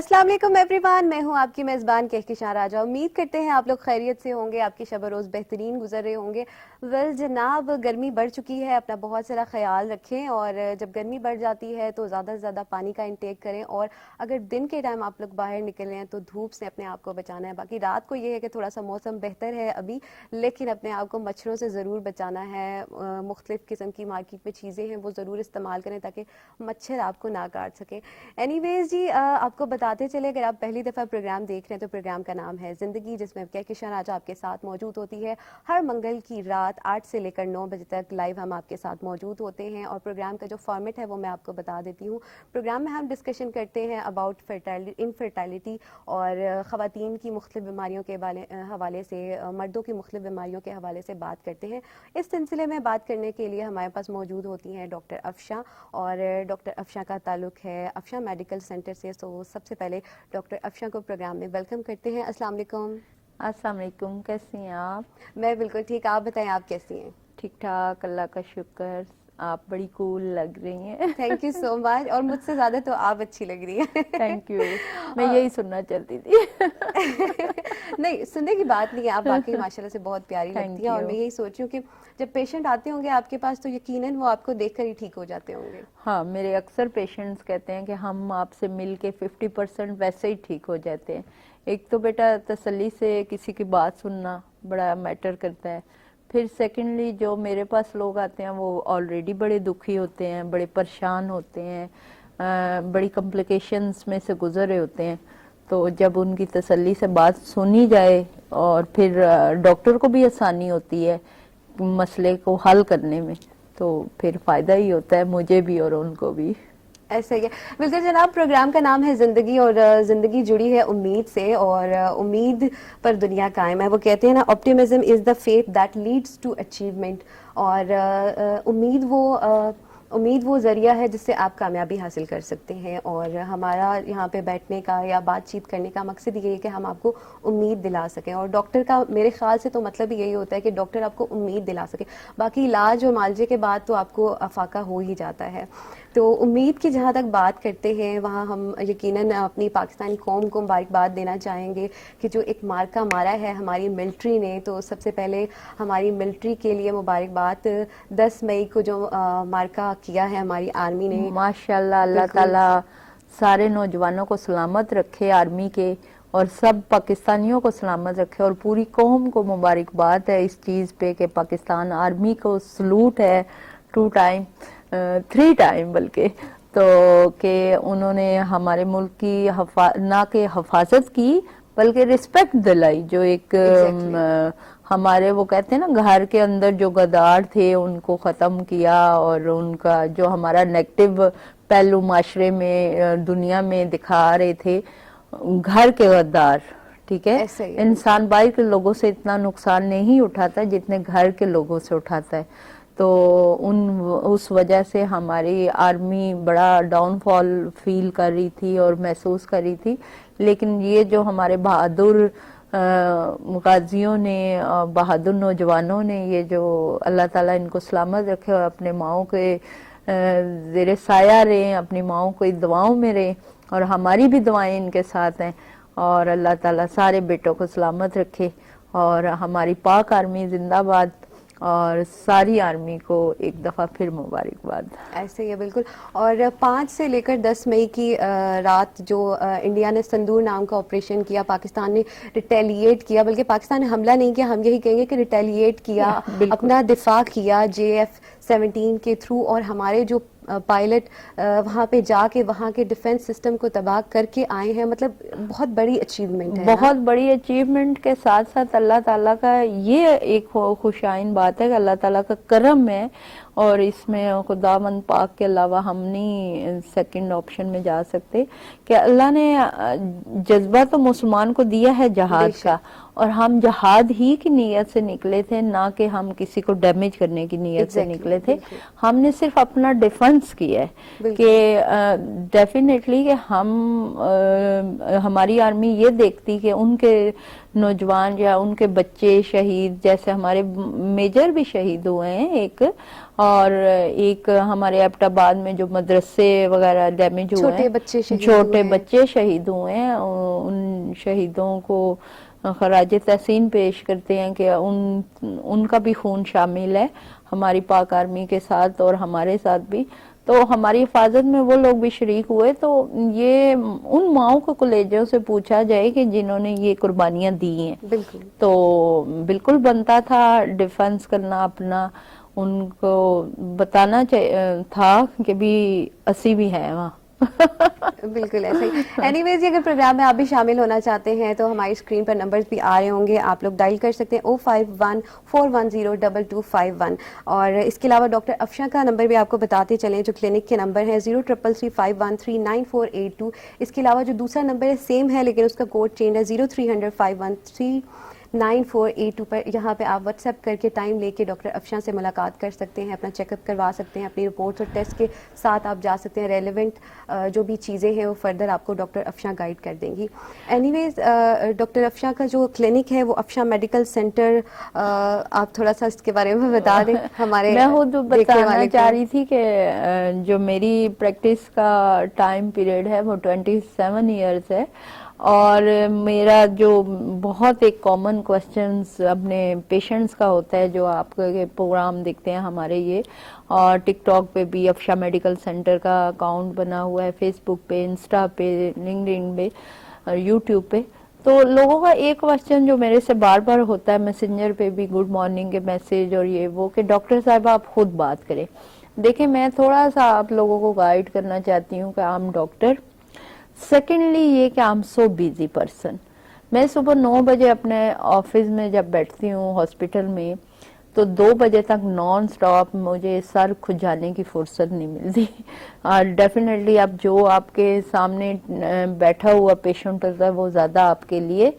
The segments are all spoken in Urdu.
السلام علیکم ایوریوان، میں ہوں آپ کی میزبان کہکشاں راجہ۔ امید کرتے ہیں آپ لوگ خیریت سے ہوں گے، آپ کی شب و روز بہترین گزر رہے ہوں گے۔ جناب، گرمی بڑھ چکی ہے، اپنا بہت سارا خیال رکھیں، اور جب گرمی بڑھ جاتی ہے تو زیادہ سے زیادہ پانی کا انٹیک کریں، اور اگر دن کے ٹائم آپ لوگ باہر نکلیں ہیں تو دھوپ سے اپنے آپ کو بچانا ہے۔ باقی رات کو یہ ہے کہ تھوڑا سا موسم بہتر ہے ابھی، لیکن اپنے آپ کو مچھروں سے ضرور بچانا ہے۔ مختلف قسم کی مارکیٹ میں چیزیں ہیں وہ ضرور استعمال کریں تاکہ مچھر آپ کو نہ کاٹ سکیں۔ اینی ویز جی، آپ کو بتاتے چلے، اگر آپ پہلی دفعہ پروگرام دیکھ رہے ہیں تو پروگرام کا نام ہے زندگی، جس میں کہکشاں راجہ آپ کے ساتھ موجود ہوتی ہے۔ ہر منگل کی رات 8 سے لے کر 9 بجے تک لائیو ہم آپ کے ساتھ موجود ہوتے ہیں، اور پروگرام کا جو فارمیٹ ہے وہ میں آپ کو بتا دیتی ہوں۔ پروگرام میں ہم ڈسکشن کرتے ہیں اباؤٹ انفرٹیلٹی اور خواتین کی مختلف بیماریوں کے حوالے سے، مردوں کی مختلف بیماریوں کے حوالے سے بات کرتے ہیں۔ اس سلسلے میں بات کرنے کے لیے ہمارے پاس موجود ہوتی ہیں ڈاکٹر افشاں، اور ڈاکٹر افشاں کا تعلق ہے افشاں میڈیکل سینٹر سے۔ تو سب سے پہلے ڈاکٹر افشاں کو پروگرام میں ویلکم کرتے ہیں۔ السلام علیکم۔ السلام علیکم، کیسی ہیں آپ؟ میں بالکل ٹھیک، آپ بتائیں آپ کیسی ہیں؟ ٹھیک ٹھاک، اللہ کا شکر۔ آپ بڑی کول لگ رہی ہیں۔ تھینک یو سو مچ، اور مجھ سے زیادہ تو آپ اچھی لگ رہی ہیں۔ تھینک یو، میں یہی سننا چاہتی تھی۔ نہیں، سننے کی بات نہیں ہے، آپ واقعی ماشاءاللہ سے بہت پیاری لگتی ہیں، تھینک اور یو۔ میں یہی سوچ رہی ہوں کہ جب پیشنٹ آتے ہوں گے آپ کے پاس تو یقیناً وہ آپ کو دیکھ کر ہی ٹھیک ہو جاتے ہوں گے۔ ہاں، میرے اکثر پیشنٹس کہتے ہیں کہ ہم آپ سے مل کے 50% ویسے ہی ٹھیک ہو جاتے ہیں۔ ایک تو بیٹا تسلی سے کسی کی بات سننا بڑا میٹر کرتا ہے، پھر سیکنڈلی جو میرے پاس لوگ آتے ہیں وہ آلریڈی بڑے دکھی ہوتے ہیں، بڑے پریشان ہوتے ہیں، بڑی کمپلیکیشنز میں سے گزرے ہوتے ہیں، تو جب ان کی تسلی سے بات سنی جائے اور پھر ڈاکٹر کو بھی آسانی ہوتی ہے مسئلے کو حل کرنے میں، تو پھر فائدہ ہی ہوتا ہے مجھے بھی اور ان کو بھی۔ ایسا ہی ہے بالکل جناب۔ پروگرام کا نام ہے زندگی، اور زندگی جڑی ہے امید سے، اور امید پر دنیا قائم ہے۔ وہ کہتے ہیں نا، optimism is the faith that leads to achievement, اور امید وہ ذریعہ ہے جس سے آپ کامیابی حاصل کر سکتے ہیں۔ اور ہمارا یہاں پہ بیٹھنے کا یا بات چیت کرنے کا مقصد یہی ہے کہ ہم آپ کو امید دلا سکیں، اور ڈاکٹر کا میرے خیال سے تو مطلب یہی ہوتا ہے کہ ڈاکٹر آپ کو امید دلا سکے۔ باقی علاج اور معالجے کے بعد تو آپ کو افاقہ ہو ہی جاتا ہے۔ تو امید کی جہاں تک بات کرتے ہیں، وہاں ہم یقیناً اپنی پاکستانی قوم کو مبارکباد دینا چاہیں گے کہ جو ایک مارکہ مارا ہے ہماری ملٹری نے، تو سب سے پہلے ہماری ملٹری کے لیے مبارکباد۔ 10 مئی کو جو مارکہ کیا ہے ہماری آرمی نے، ماشاءاللہ، اللہ بالکل تعالیٰ سارے نوجوانوں کو سلامت رکھے، آرمی کے اور سب پاکستانیوں کو سلامت رکھے، اور پوری قوم کو مبارکباد ہے اس چیز پہ کہ پاکستان آرمی کو سلوٹ ہے 2 ٹائم 3 ٹائم بلکہ، تو کہ انہوں نے ہمارے ملک کی نہ کہ حفاظت کی بلکہ رسپیکٹ دلائی، جو ایک ایگزیکٹلی ہمارے وہ کہتے ہیں نا گھر کے اندر جو غدار تھے ان کو ختم کیا، اور ان کا جو ہمارا نیگیٹو پہلو معاشرے میں دنیا میں دکھا رہے تھے، گھر کے غدار، ٹھیک ہے، ایسا ہی ہے بالکل۔ انسان باہر کے لوگوں سے اتنا نقصان نہیں اٹھاتا جتنے گھر کے لوگوں سے اٹھاتا ہے، تو اس وجہ سے ہماری آرمی بڑا ڈاؤن فال فیل کر رہی تھی اور محسوس کر رہی تھی، لیکن یہ جو ہمارے بہادر غازیوں نے، بہادر نوجوانوں نے، یہ جو اللہ تعالیٰ ان کو سلامت رکھے اور اپنے ماؤں کے زیر سایہ رہیں، اپنی ماؤں کو دعاؤں میں رہیں، اور ہماری بھی دعائیں ان کے ساتھ ہیں، اور اللہ تعالیٰ سارے بیٹوں کو سلامت رکھے، اور ہماری پاک آرمی زندہ باد، اور ساری آرمی کو ایک دفعہ پھر مبارکباد۔ ایسے ہی ہے بالکل۔ اور 5 سے لے کر 10 مئی کی رات جو انڈیا نے سندور نام کا آپریشن کیا، پاکستان نے ریٹیلیٹ کیا، بلکہ پاکستان نے حملہ نہیں کیا، ہم یہی کہیں گے کہ ریٹیلیٹ کیا، بالکل اپنا دفاع کیا JF-17 کے تھرو، اور ہمارے جو پائلٹ وہاں پہ جا کے وہاں کے ڈیفنس سسٹم کو تباہ کر کے آئے ہیں، مطلب بہت بڑی اچیومنٹ ہے نا۔ بہت بڑی اچیومنٹ کے ساتھ ساتھ اللہ تعالیٰ کا یہ ایک خوشائن بات ہے کہ اللہ تعالیٰ کا کرم ہے، اور اس میں خداوند پاک کے علاوہ ہم نہیں سیکنڈ آپشن میں جا سکتے، کہ اللہ نے جذبہ تو مسلمان کو دیا ہے بے جہاد کا، شک اور ہم جہاد ہی کی نیت سے نکلے تھے، نہ کہ ہم کسی کو ڈیمیج کرنے کی نیت سے ایگزیکٹلی نکلے تھے، بالکل ہم نے صرف اپنا ڈیفنس کیا ہے بالکل کہ ڈیفینیٹلی کہ ہماری آرمی یہ دیکھتی کہ ان کے نوجوان یا ان کے بچے شہید، جیسے ہمارے میجر بھی شہید ہوئے ہیں ایک، اور ایک ہمارے ایبٹاباد میں جو مدرسے وغیرہ ڈیمیج ہوئے چھوٹے ہیں، بچے شہید چھوٹے ہوئے ہیں۔ بچے شہید ہوئے ہیں، ان شہیدوں کو خراج تحسین پیش کرتے ہیں کہ ان کا بھی خون شامل ہے ہماری پاک آرمی کے ساتھ اور ہمارے ساتھ بھی، تو ہماری حفاظت میں وہ لوگ بھی شریک ہوئے۔ تو یہ ان ماؤں کو کلیجوں سے پوچھا جائے کہ جنہوں نے یہ قربانیاں دی ہیں، بالکل تو بالکل بنتا تھا ڈیفنس کرنا اپنا، ان کو بتانا تھا کہ بھی اسی بھی ہے وہاں۔ بالکل ایسا ہی۔ اینی ویز اگر پروگرام میں آپ بھی شامل ہونا چاہتے ہیں تو ہماری اسکرین پر نمبرز بھی آ رہے ہوں گے، آپ لوگ ڈائل کر سکتے ہیں 05141022251، اور اس کے علاوہ ڈاکٹر افشاں کا نمبر بھی آپ کو بتاتے چلیں جو کلینک کے نمبر ہے 033351398482۔ اس کے علاوہ جو دوسرا نمبر ہے سیم ہے لیکن اس کا کوڈ چینج ہے 030051398482 پر، یہاں پہ آپ واٹس ایپ کر کے ٹائم لے کے ڈاکٹر افشاں سے ملاقات کر سکتے ہیں، اپنا چیک اپ کروا سکتے ہیں، اپنی رپورٹس اور ٹیسٹ کے ساتھ آپ جا سکتے ہیں، ریلیونٹ جو بھی چیزیں ہیں وہ فردر آپ کو ڈاکٹر افشاں گائیڈ کر دیں گی۔ اینی ویز ڈاکٹر افشاں کا جو کلینک ہے وہ افشاں میڈیکل سینٹر، آپ تھوڑا سا اس کے بارے میں بتا دیں ہمارے میں خود دیکھنے بتانا والے چاہ کو۔ رہی تھی کہ جو میری پریکٹس کا ٹائم پیریڈ ہے وہ 27 ایئرس ہے، اور میرا جو بہت ایک کامن کوسچنز اپنے پیشنٹس کا ہوتا ہے جو آپ کے پروگرام دیکھتے ہیں ہمارے یہ، اور ٹک ٹاک پہ بھی افشاں میڈیکل سینٹر کا اکاؤنٹ بنا ہوا ہے، فیس بک پہ، انسٹا پہ، لنکڈ پہ اور یوٹیوب پہ، تو لوگوں کا ایک کوسچن جو میرے سے بار بار ہوتا ہے میسنجر پہ بھی، گڈ مارننگ کے میسج اور یہ وہ، کہ ڈاکٹر صاحب آپ خود بات کریں۔ دیکھیں میں تھوڑا سا آپ لوگوں کو گائیڈ کرنا چاہتی ہوں کہ آئی ایم ڈاکٹر، سیکنڈلی یہ کہ I am so busy person, میں صبح 9 بجے اپنے آفس میں جب بیٹھتی ہوں ہاسپٹل میں تو 2 بجے تک نان سٹاپ مجھے سر کھجانے کی فرصت نہیں ملتی، اور ڈیفینیٹلی اب جو آپ کے سامنے بیٹھا ہوا پیشنٹ ہوتا ہے وہ زیادہ آپ کے لیے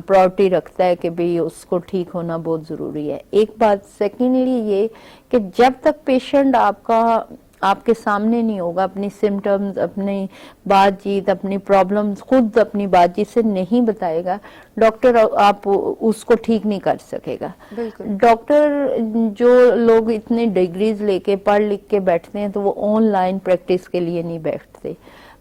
پرائورٹی رکھتا ہے کہ بھی اس کو ٹھیک ہونا بہت ضروری ہے۔ ایک بات سیکنڈلی یہ کہ جب تک پیشنٹ آپ کے سامنے نہیں ہوگا، اپنی سمٹمز، اپنی بات چیت، اپنی پرابلمز خود اپنی بات چیت سے نہیں بتائے گا، ڈاکٹر آپ اس کو ٹھیک نہیں کر سکے گا۔ بالکل ڈاکٹر جو لوگ اتنے ڈگریز لے کے پڑھ لکھ کے بیٹھتے ہیں تو وہ آن لائن پریکٹس کے لیے نہیں بیٹھتے،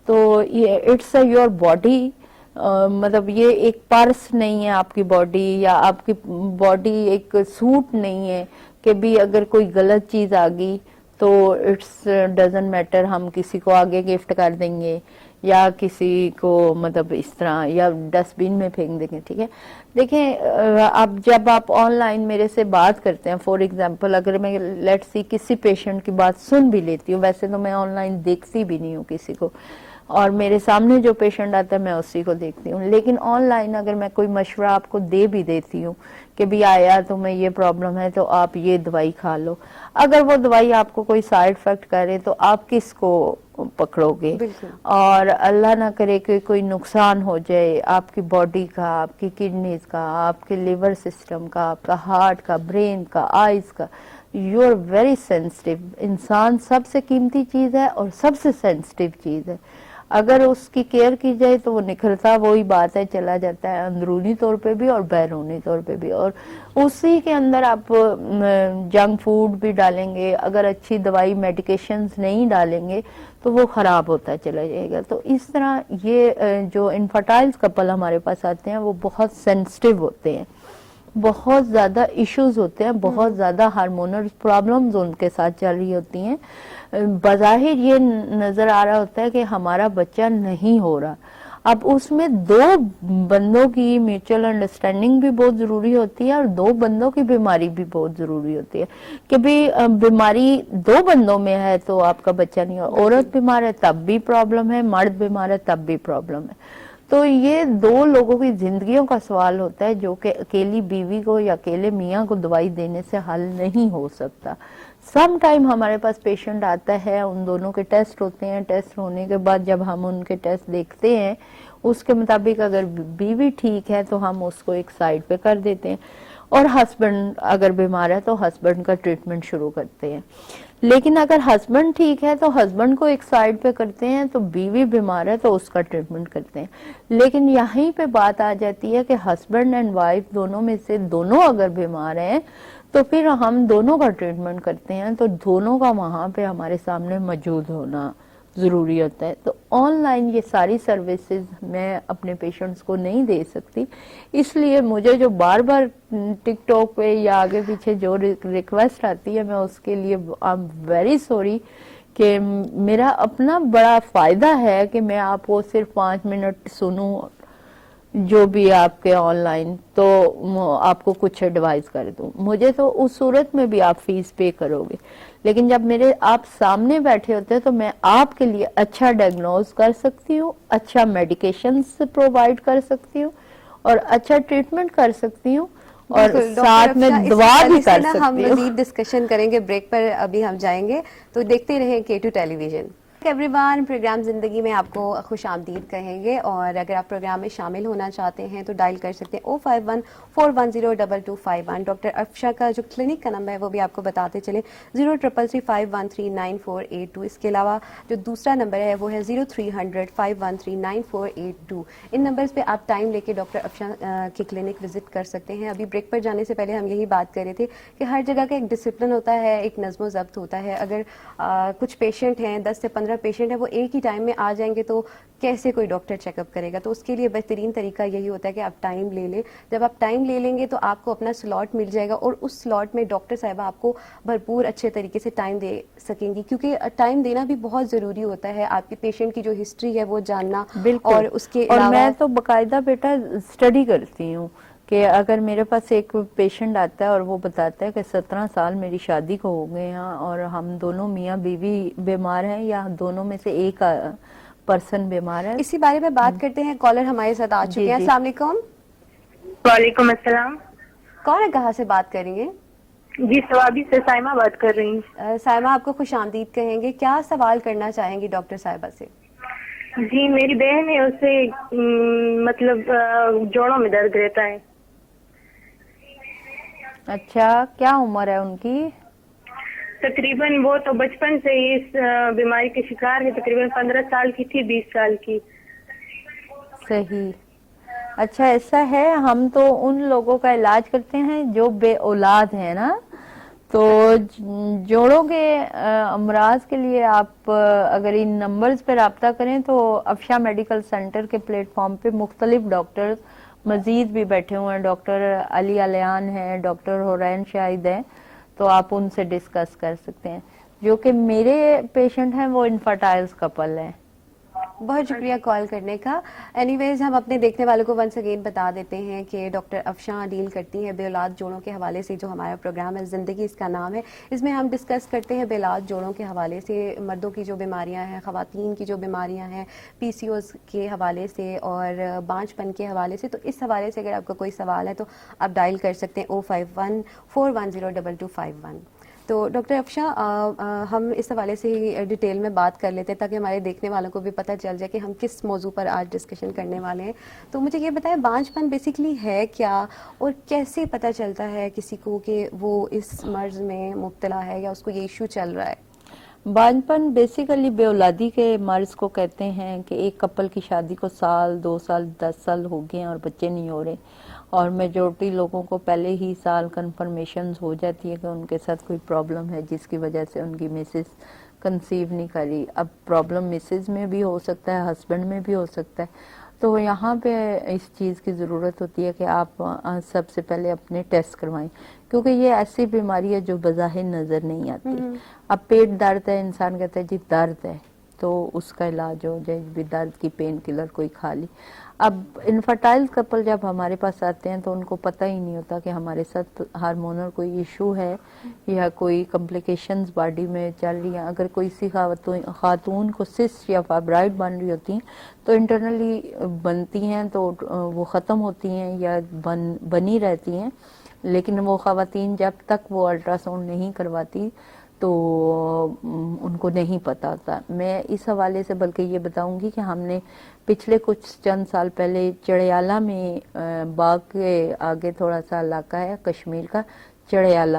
تو اٹس یور باڈی، مطلب یہ ایک پرس نہیں ہے آپ کی باڈی، یا آپ کی باڈی ایک سوٹ نہیں ہے کہ بھی اگر کوئی غلط چیز آ گئی تو اٹس ڈزنٹ میٹر، ہم کسی کو آگے گفٹ کر دیں گے یا کسی کو مطلب اس طرح یا ڈسٹ بین میں پھینک دیں گے، ٹھیک ہے۔ دیکھیں اب جب آپ آن لائن میرے سے بات کرتے ہیں، فور ایگزامپل اگر میں لیٹ سی کسی پیشنٹ کی بات سن بھی لیتی ہوں، ویسے تو میں آن لائن دیکھتی بھی نہیں ہوں کسی کو، اور میرے سامنے جو پیشنٹ آتا ہے میں اسی کو دیکھتی ہوں، لیکن آن لائن اگر میں کوئی مشورہ آپ کو دے بھی دیتی ہوں کہ بھی آیا تمہیں یہ پرابلم ہے تو آپ یہ دوائی کھا لو، اگر وہ دوائی آپ کو کوئی سائیڈ افیکٹ کرے تو آپ کس کو پکڑو گے؟ بالکل اور اللہ نہ کرے کہ کوئی نقصان ہو جائے آپ کی باڈی کا، آپ کی کڈنیز کا، آپ کے لیور سسٹم کا، آپ کا ہارٹ کا، برین کا، آئیز کا، یو آر ویری سینسٹیو۔ انسان سب سے قیمتی چیز ہے اور سب سے سینسٹیو چیز ہے، اگر اس کی کیئر کی جائے تو وہ نکھرتا وہی بات ہے، چلا جاتا ہے اندرونی طور پہ بھی اور بیرونی طور پہ بھی، اور اسی کے اندر آپ جنک فوڈ بھی ڈالیں گے، اگر اچھی دوائی میڈیکیشنز نہیں ڈالیں گے تو وہ خراب ہوتا چلا جائے گا۔ تو اس طرح یہ جو انفرٹائل کپل ہمارے پاس آتے ہیں وہ بہت سینسٹیو ہوتے ہیں، بہت زیادہ ایشوز ہوتے ہیں، بہت زیادہ ہارمونل پرابلمز ان کے ساتھ چل رہی ہوتی ہیں، بظاہر یہ نظر آ رہا ہوتا ہے کہ ہمارا بچہ نہیں ہو رہا، اب اس میں 2 بندوں کی میوچل انڈرسٹینڈنگ بھی بہت ضروری ہوتی ہے اور 2 بندوں کی بیماری بھی بہت ضروری ہوتی ہے کہ بھی بیماری 2 بندوں میں ہے تو آپ کا بچہ نہیں ہو، عورت بیمار ہے تب بھی پرابلم ہے، مرد بیمار ہے تب بھی پرابلم ہے، تو یہ 2 لوگوں کی زندگیوں کا سوال ہوتا ہے جو کہ اکیلی بیوی کو یا اکیلے میاں کو دوائی دینے سے حل نہیں ہو سکتا۔ سم ٹائم ہمارے پاس پیشنٹ آتا ہے، ان دونوں کے ٹیسٹ ہوتے ہیں، ٹیسٹ ہونے کے بعد جب ہم ان کے ٹیسٹ دیکھتے ہیں اس کے مطابق اگر بیوی ٹھیک ہے تو ہم اس کو ایک سائڈ پہ کر دیتے ہیں، اور ہسبینڈ اگر بیمار ہے تو ہسبینڈ کا ٹریٹمنٹ شروع کرتے ہیں، لیکن اگر ہسبینڈ ٹھیک ہے تو ہسبینڈ کو ایک سائڈ پہ کرتے ہیں، تو بیوی بیمار ہے تو اس کا ٹریٹمنٹ کرتے ہیں۔ لیکن یہیں پہ بات آ جاتی ہے کہ ہسبینڈ اینڈ وائف دونوں میں سے دونوں اگر بیمار ہیں تو پھر ہم دونوں کا ٹریٹمنٹ کرتے ہیں, تو دونوں کا وہاں پہ ہمارے سامنے موجود ہونا ضروری ہوتا ہے. تو آن لائن یہ ساری سروسز میں اپنے پیشنٹس کو نہیں دے سکتی, اس لیے مجھے جو بار بار ٹک ٹاک پہ یا آگے پیچھے جو ریکویسٹ آتی ہے, میں اس کے لیے آئی ایم ویری سوری کہ میرا اپنا بڑا فائدہ ہے کہ میں آپ کو صرف 5 منٹ سنوں جو بھی آپ کے آن لائن, تو آپ کو کچھ ایڈوائز کر دوں. مجھے تو اس صورت میں بھی آپ فیس پے کرو گے, لیکن جب میرے آپ سامنے بیٹھے ہوتے ہیں تو میں آپ کے لیے اچھا ڈائگنوز کر سکتی ہوں, اچھا میڈیکیشنز پرووائڈ کر سکتی ہوں, اور اچھا ٹریٹمنٹ کر سکتی ہوں, اور بالکل ڈاکٹر ساتھ میں افشاں, اس دعا بھی حوالے سے کر نا ہم سکتی ہوں. مزید ڈسکشن کریں گے, بریک پر ابھی ہم جائیں گے, تو دیکھتے رہیں K2 ٹیلی ویژن. ایوری ون, پروگرام زندگی میں آپ کو خوش آمدید کہیں گے, اور اگر آپ پروگرام میں شامل ہونا چاہتے ہیں تو ڈائل کر سکتے ہیں 051-410-2251. ڈاکٹر افشاں کا جو کلینک کا نمبر ہے وہ بھی آپ کو بتاتے چلیں, 0333513948. اس کے علاوہ جو دوسرا نمبر ہے وہ ہے 0300-513-9482. ان نمبرز پہ آپ ٹائم لے کے ڈاکٹر افشاں کی کلینک وزٹ کر سکتے ہیں. ابھی بریک پر جانے سے پہلے ہم یہی بات کر رہے تھے کہ ہر جگہ کا ایک ڈسپلن ہوتا ہے, ایک نظم و ضبط ہوتا ہے. اگر کچھ پیشنٹ ہیں, 10 سے 15 پیشنٹ ہیں, وہ ایک ہی ٹائم میں آ جائیں گے تو کیسے کوئی ڈاکٹر چیک اپ کرے گا؟ تو اس کے لیے بہترین طریقہ یہی ہوتا ہے کہ آپ ٹائم لے لیں. جب آپ ٹائم لے لیں گے تو آپ کو اپنا سلاٹ مل جائے گا, اور اس سلاٹ میں ڈاکٹر صاحبہ آپ کو بھرپور اچھے طریقے سے ٹائم دے سکیں گی, کیونکہ ٹائم دینا بھی بہت ضروری ہوتا ہے. آپ کے پیشنٹ کی جو ہسٹری ہے وہ جاننا, بالکل, اور اس کے اور علاوہ میں تو باقاعدہ بیٹا اسٹڈی کرتی ہوں کہ اگر میرے پاس ایک پیشنٹ آتا ہے اور وہ بتاتا ہے کہ 17 سال میری شادی کو ہو گئے ہیں اور ہم دونوں میاں بیوی بیمار ہیں, یا دونوں میں سے ایک پرسن بیمار ہے. اسی بارے میں بات کرتے ہیں. کالر ہمارے ساتھ آ جی چکے ہیں. جی, السلام علیکم. وعلیکم السلام. کون ہے, کہاں سے بات کریں گے؟ جی ثوابی سے سائمہ بات کر رہی ہوں. سائمہ, آپ کو خوش آمدید کہیں گے. کیا سوال کرنا چاہیں گی ڈاکٹر صاحبہ سے؟ جی میری بہن ہے, اسے مطلب جوڑوں میں درد رہتا ہے. اچھا, کیا عمر ہے ان کی؟ تقریباً وہ تو بچپن سے ہی اس بیماری کے شکار ہے. تقریباً 15 سال کی تھی, 20 سال کی. صحیح. اچھا ایسا ہے, ہم تو ان لوگوں کا علاج کرتے ہیں جو بے اولاد ہیں نا, تو جوڑوں کے امراض کے لیے آپ اگر ان نمبرز پہ رابطہ کریں تو افشاں میڈیکل سینٹر کے پلیٹ فارم پہ مختلف ڈاکٹر مزید بھی بیٹھے ہوئے ہیں. ڈاکٹر علی علیان ہیں, ڈاکٹر حورین شاہد ہیں, تو آپ ان سے ڈسکس کر سکتے ہیں. جو کہ میرے پیشنٹ ہیں وہ انفرٹائلز کپل ہیں. بہت شکریہ کال کرنے کا. اینی ویز, ہم اپنے دیکھنے والوں کو ونس اگین بتا دیتے ہیں کہ ڈاکٹر افشاں ڈیل کرتی ہیں بے اولاد جوڑوں کے حوالے سے. جو ہمارا پروگرام ہے زندگی, اس کا نام ہے, اس میں ہم ڈسکس کرتے ہیں بے اولاد جوڑوں کے حوالے سے, مردوں کی جو بیماریاں ہیں, خواتین کی جو بیماریاں ہیں, PCOS کے حوالے سے اور بانجھ پن کے حوالے سے. تو اس حوالے سے اگر آپ کا کوئی سوال ہے تو آپ ڈائل کر سکتے ہیں 051-410-2251. تو ڈاکٹر افشاں, ہم اس حوالے سے ہی ڈیٹیل میں بات کر لیتے ہیں تاکہ ہمارے دیکھنے والوں کو بھی پتہ چل جائے کہ ہم کس موضوع پر آج ڈسکشن کرنے والے ہیں. تو مجھے یہ بتائیں, بانجھ پن بیسیکلی ہے کیا, اور کیسے پتہ چلتا ہے کسی کو کہ وہ اس مرض میں مبتلا ہے یا اس کو یہ ایشو چل رہا ہے؟ بانجھ پن بیسیکلی بے اولادی کے مرض کو کہتے ہیں کہ ایک کپل کی شادی کو 1 سال 2 سال 10 سال ہو گئے ہیں اور بچے نہیں ہو رہے, اور میجورٹی لوگوں کو پہلے ہی سال کنفرمیشنز ہو جاتی ہے کہ ان کے ساتھ کوئی پرابلم ہے جس کی وجہ سے ان کی مسز کنسیو نہیں کر رہی. اب پرابلم مسز میں بھی ہو سکتا ہے, ہسبینڈ میں بھی ہو سکتا ہے. تو یہاں پہ اس چیز کی ضرورت ہوتی ہے کہ آپ سب سے پہلے اپنے ٹیسٹ کروائیں, کیونکہ یہ ایسی بیماری ہے جو بظاہر نظر نہیں آتی. اب پیٹ درد ہے, انسان کہتا ہے جی درد ہے تو اس کا علاج ہو جائے, بھی درد کی پین کلر کوئی کھا لی. اب انفرٹائل کپل جب ہمارے پاس آتے ہیں تو ان کو پتہ ہی نہیں ہوتا کہ ہمارے ساتھ ہارمونل کوئی ایشو ہے یا کوئی کمپلیکیشنز باڈی میں چل رہی ہیں. اگر کوئی سی خاتون کو سسٹ یا فائبرائڈ بن رہی ہوتی ہیں تو انٹرنلی بنتی ہیں تو وہ ختم ہوتی ہیں یا بنی رہتی ہیں, لیکن وہ خواتین جب تک وہ الٹرا ساؤنڈ نہیں کرواتی تو ان کو نہیں پتا ہوتا. میں اس حوالے سے بلکہ یہ بتاؤں گی کہ ہم نے پچھلے کچھ چند سال پہلے چڑیالہ میں باغ کے آگے تھوڑا سا علاقہ ہے کشمیر کا, چڑیالہ,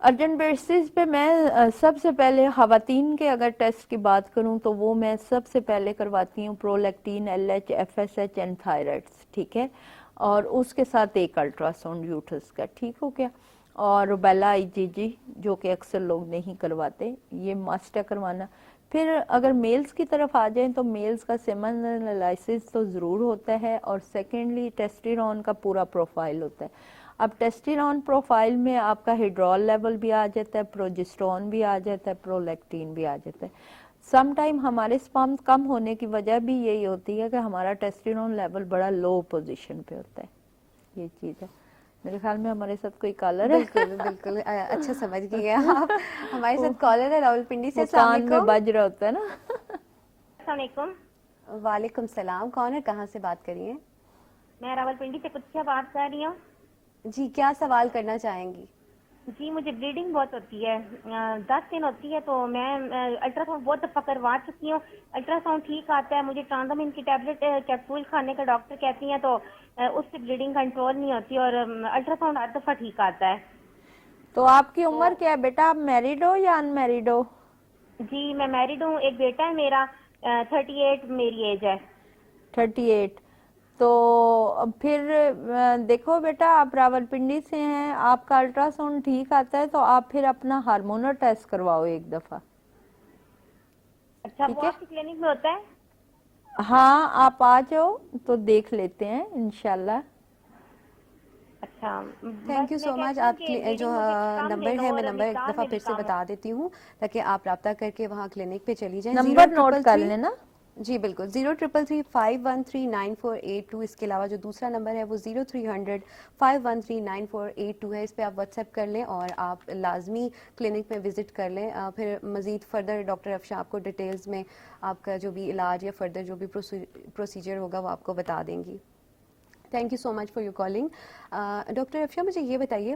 ارجنٹ بیسس پہ میں سب سے پہلے خواتین کے اگر ٹیسٹ کی بات کروں تو وہ میں سب سے پہلے کرواتی ہوں پرولیکٹین، LH، FSH اینڈ تھائرائڈس، ٹھیک ہے، اور اس کے ساتھ ایک الٹرا ساؤنڈ یوٹرس کا، ٹھیک ہو گیا، اور روبیلا IgG جو کہ اکثر لوگ نہیں کرواتے، یہ مسٹ ہے کروانا۔ پھر اگر میلز کی طرف آ جائیں تو میلز کا سیمن انالائسس تو ضرور ہوتا ہے، اور سیکنڈلی ٹیسٹیرون کا پورا پروفائل ہوتا ہے۔ اب ٹیسٹیرون پروفائل میں آپ کا ہیڈرول لیول بھی آ جاتا ہے، پروجسٹرون بھی آ جاتا ہے، پرولیکٹین بھی آ جاتا ہے۔ سم ٹائم ہمارے سپرمز کم ہونے کی وجہ بھی یہی ہوتی ہے کہ ہمارا ٹیسٹیرون لیول بڑا لو پوزیشن پہ ہوتا ہے، یہ چیز ہے۔ میرے خیال میں ہمارے ساتھ کوئی کالر ہے، بالکل بالکل اچھا سمجھ گئی ہیں آپ۔ ہمارے ساتھ کالر ہے راول پنڈی سے، وہ السلام کان میں علیکم۔ بج رہا ہوتا ہے نا۔ السلام علیکم، وعلیکم السلام، کون ہے، کہاں سے بات کریے؟ میں راول پنڈی سے کچھ بات کر رہی ہوں۔ جی کیا سوال کرنا چاہیں گی؟ جی مجھے بلیڈنگ بہت ہوتی ہے، 10 دن ہوتی ہے، تو میں الٹرا ساؤنڈ بہت دفعہ کروا چکی ہوں، الٹرا ساؤنڈ ٹھیک آتا ہے، مجھے ٹرانزامین کی ٹیبلٹ کیپسول کھانے کا ڈاکٹر کہتی ہیں، تو اس سے بلیڈنگ کنٹرول نہیں ہوتی، اور الٹرا ساؤنڈ ہر دفعہ ٹھیک آتا ہے۔ تو آپ کی عمر کیا ہے بیٹا، آپ میریڈ ہو یا ان میریڈ ہو؟ جی میں میرڈ ہوں، ایک بیٹا ہے میرا، 38 میری ایج ہے۔ 38۔ تو پھر دیکھو بیٹا، آپ راول پنڈی سے ہیں، آپ کا الٹرا ساؤنڈ ٹھیک آتا ہے تو آپ پھر اپنا ہارمونل ٹیسٹ کرواؤ ایک دفعہ، اچھا، ٹھیک وہ ہے؟ آپ کی کلینک میں ہوتا ہے؟ ہاں آپ آ جاؤ تو دیکھ لیتے ہیں انشاءاللہ۔ اچھا، تھینک بس یو میں سو مچ۔ کہتی ہوں آپ کہ کی جو بلیڈنگ مجھے کم نمبر دنوں ہے، میں اور نمبر ایک مقدار دفعہ میں پھر بھی سے کم بتا دیتی ہوں تاکہ آپ رابطہ کر کے وہاں کلینک پہ چلی جائیں۔ نمبر نوٹ کر 0333 لینا۔ جی بالکل، 0333513948 اس کے علاوہ جو دوسرا نمبر ہے وہ 0300513948 ہے، اس پہ آپ واٹس ایپ کر لیں اور آپ لازمی کلینک میں وزٹ کر لیں۔ پھر مزید فردر ڈاکٹر افشاں آپ کو ڈیٹیلز میں آپ کا جو بھی علاج یا فردر جو بھی پروسیجر ہوگا وہ آپ کو بتا دیں گی۔ Thank you so much for your calling. Doctor Afshan مجھے یہ بتائیے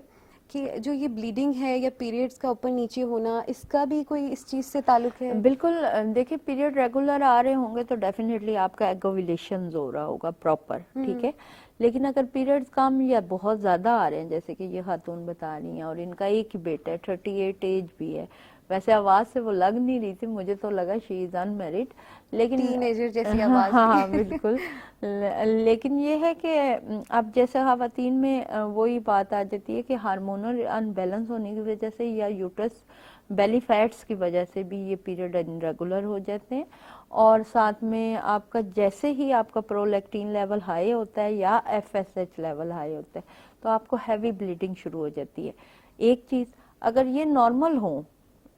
کہ جو یہ بلیڈنگ ہے یا پیریڈز کا اوپر نیچے ہونا، اس کا بھی کوئی اس چیز سے تعلق ہے؟ بالکل، دیکھیں پیریڈ ریگولر آ رہے ہوں گے تو ڈیفینیٹلی آپ کا ایگوویلیشنز ہو رہا ہوگا پراپر، ٹھیک ہے، لیکن اگر پیریڈز کم یا بہت زیادہ آ رہے ہیں جیسے کہ یہ خاتون بتا رہی ہیں اور ان کا ایک ہی بیٹا ہے، 38 ایج بھی ہے، ویسے آواز سے وہ لگ نہیں رہی تھی، مجھے تو لگا شی از ان میرڈ، لیکن ٹین ایجر جیسی آواز ہاں تھی۔ بالکل، لیکن یہ ہے کہ اب جیسے خواتین میں وہی بات آ جاتی ہے کہ ہارمونل ان بیلنس ہونے کی وجہ سے یا یوٹرس بیلی فیٹس کی وجہ سے بھی یہ پیریڈ ریگولر ہو جاتے ہیں، اور ساتھ میں آپ کا جیسے ہی آپ کا پرولیکٹین لیول ہائی ہوتا ہے یا FSH لیول ہائی ہوتا ہے تو آپ کو ہیوی بلیڈنگ شروع ہو جاتی ہے۔ ایک چیز، اگر یہ نارمل ہوں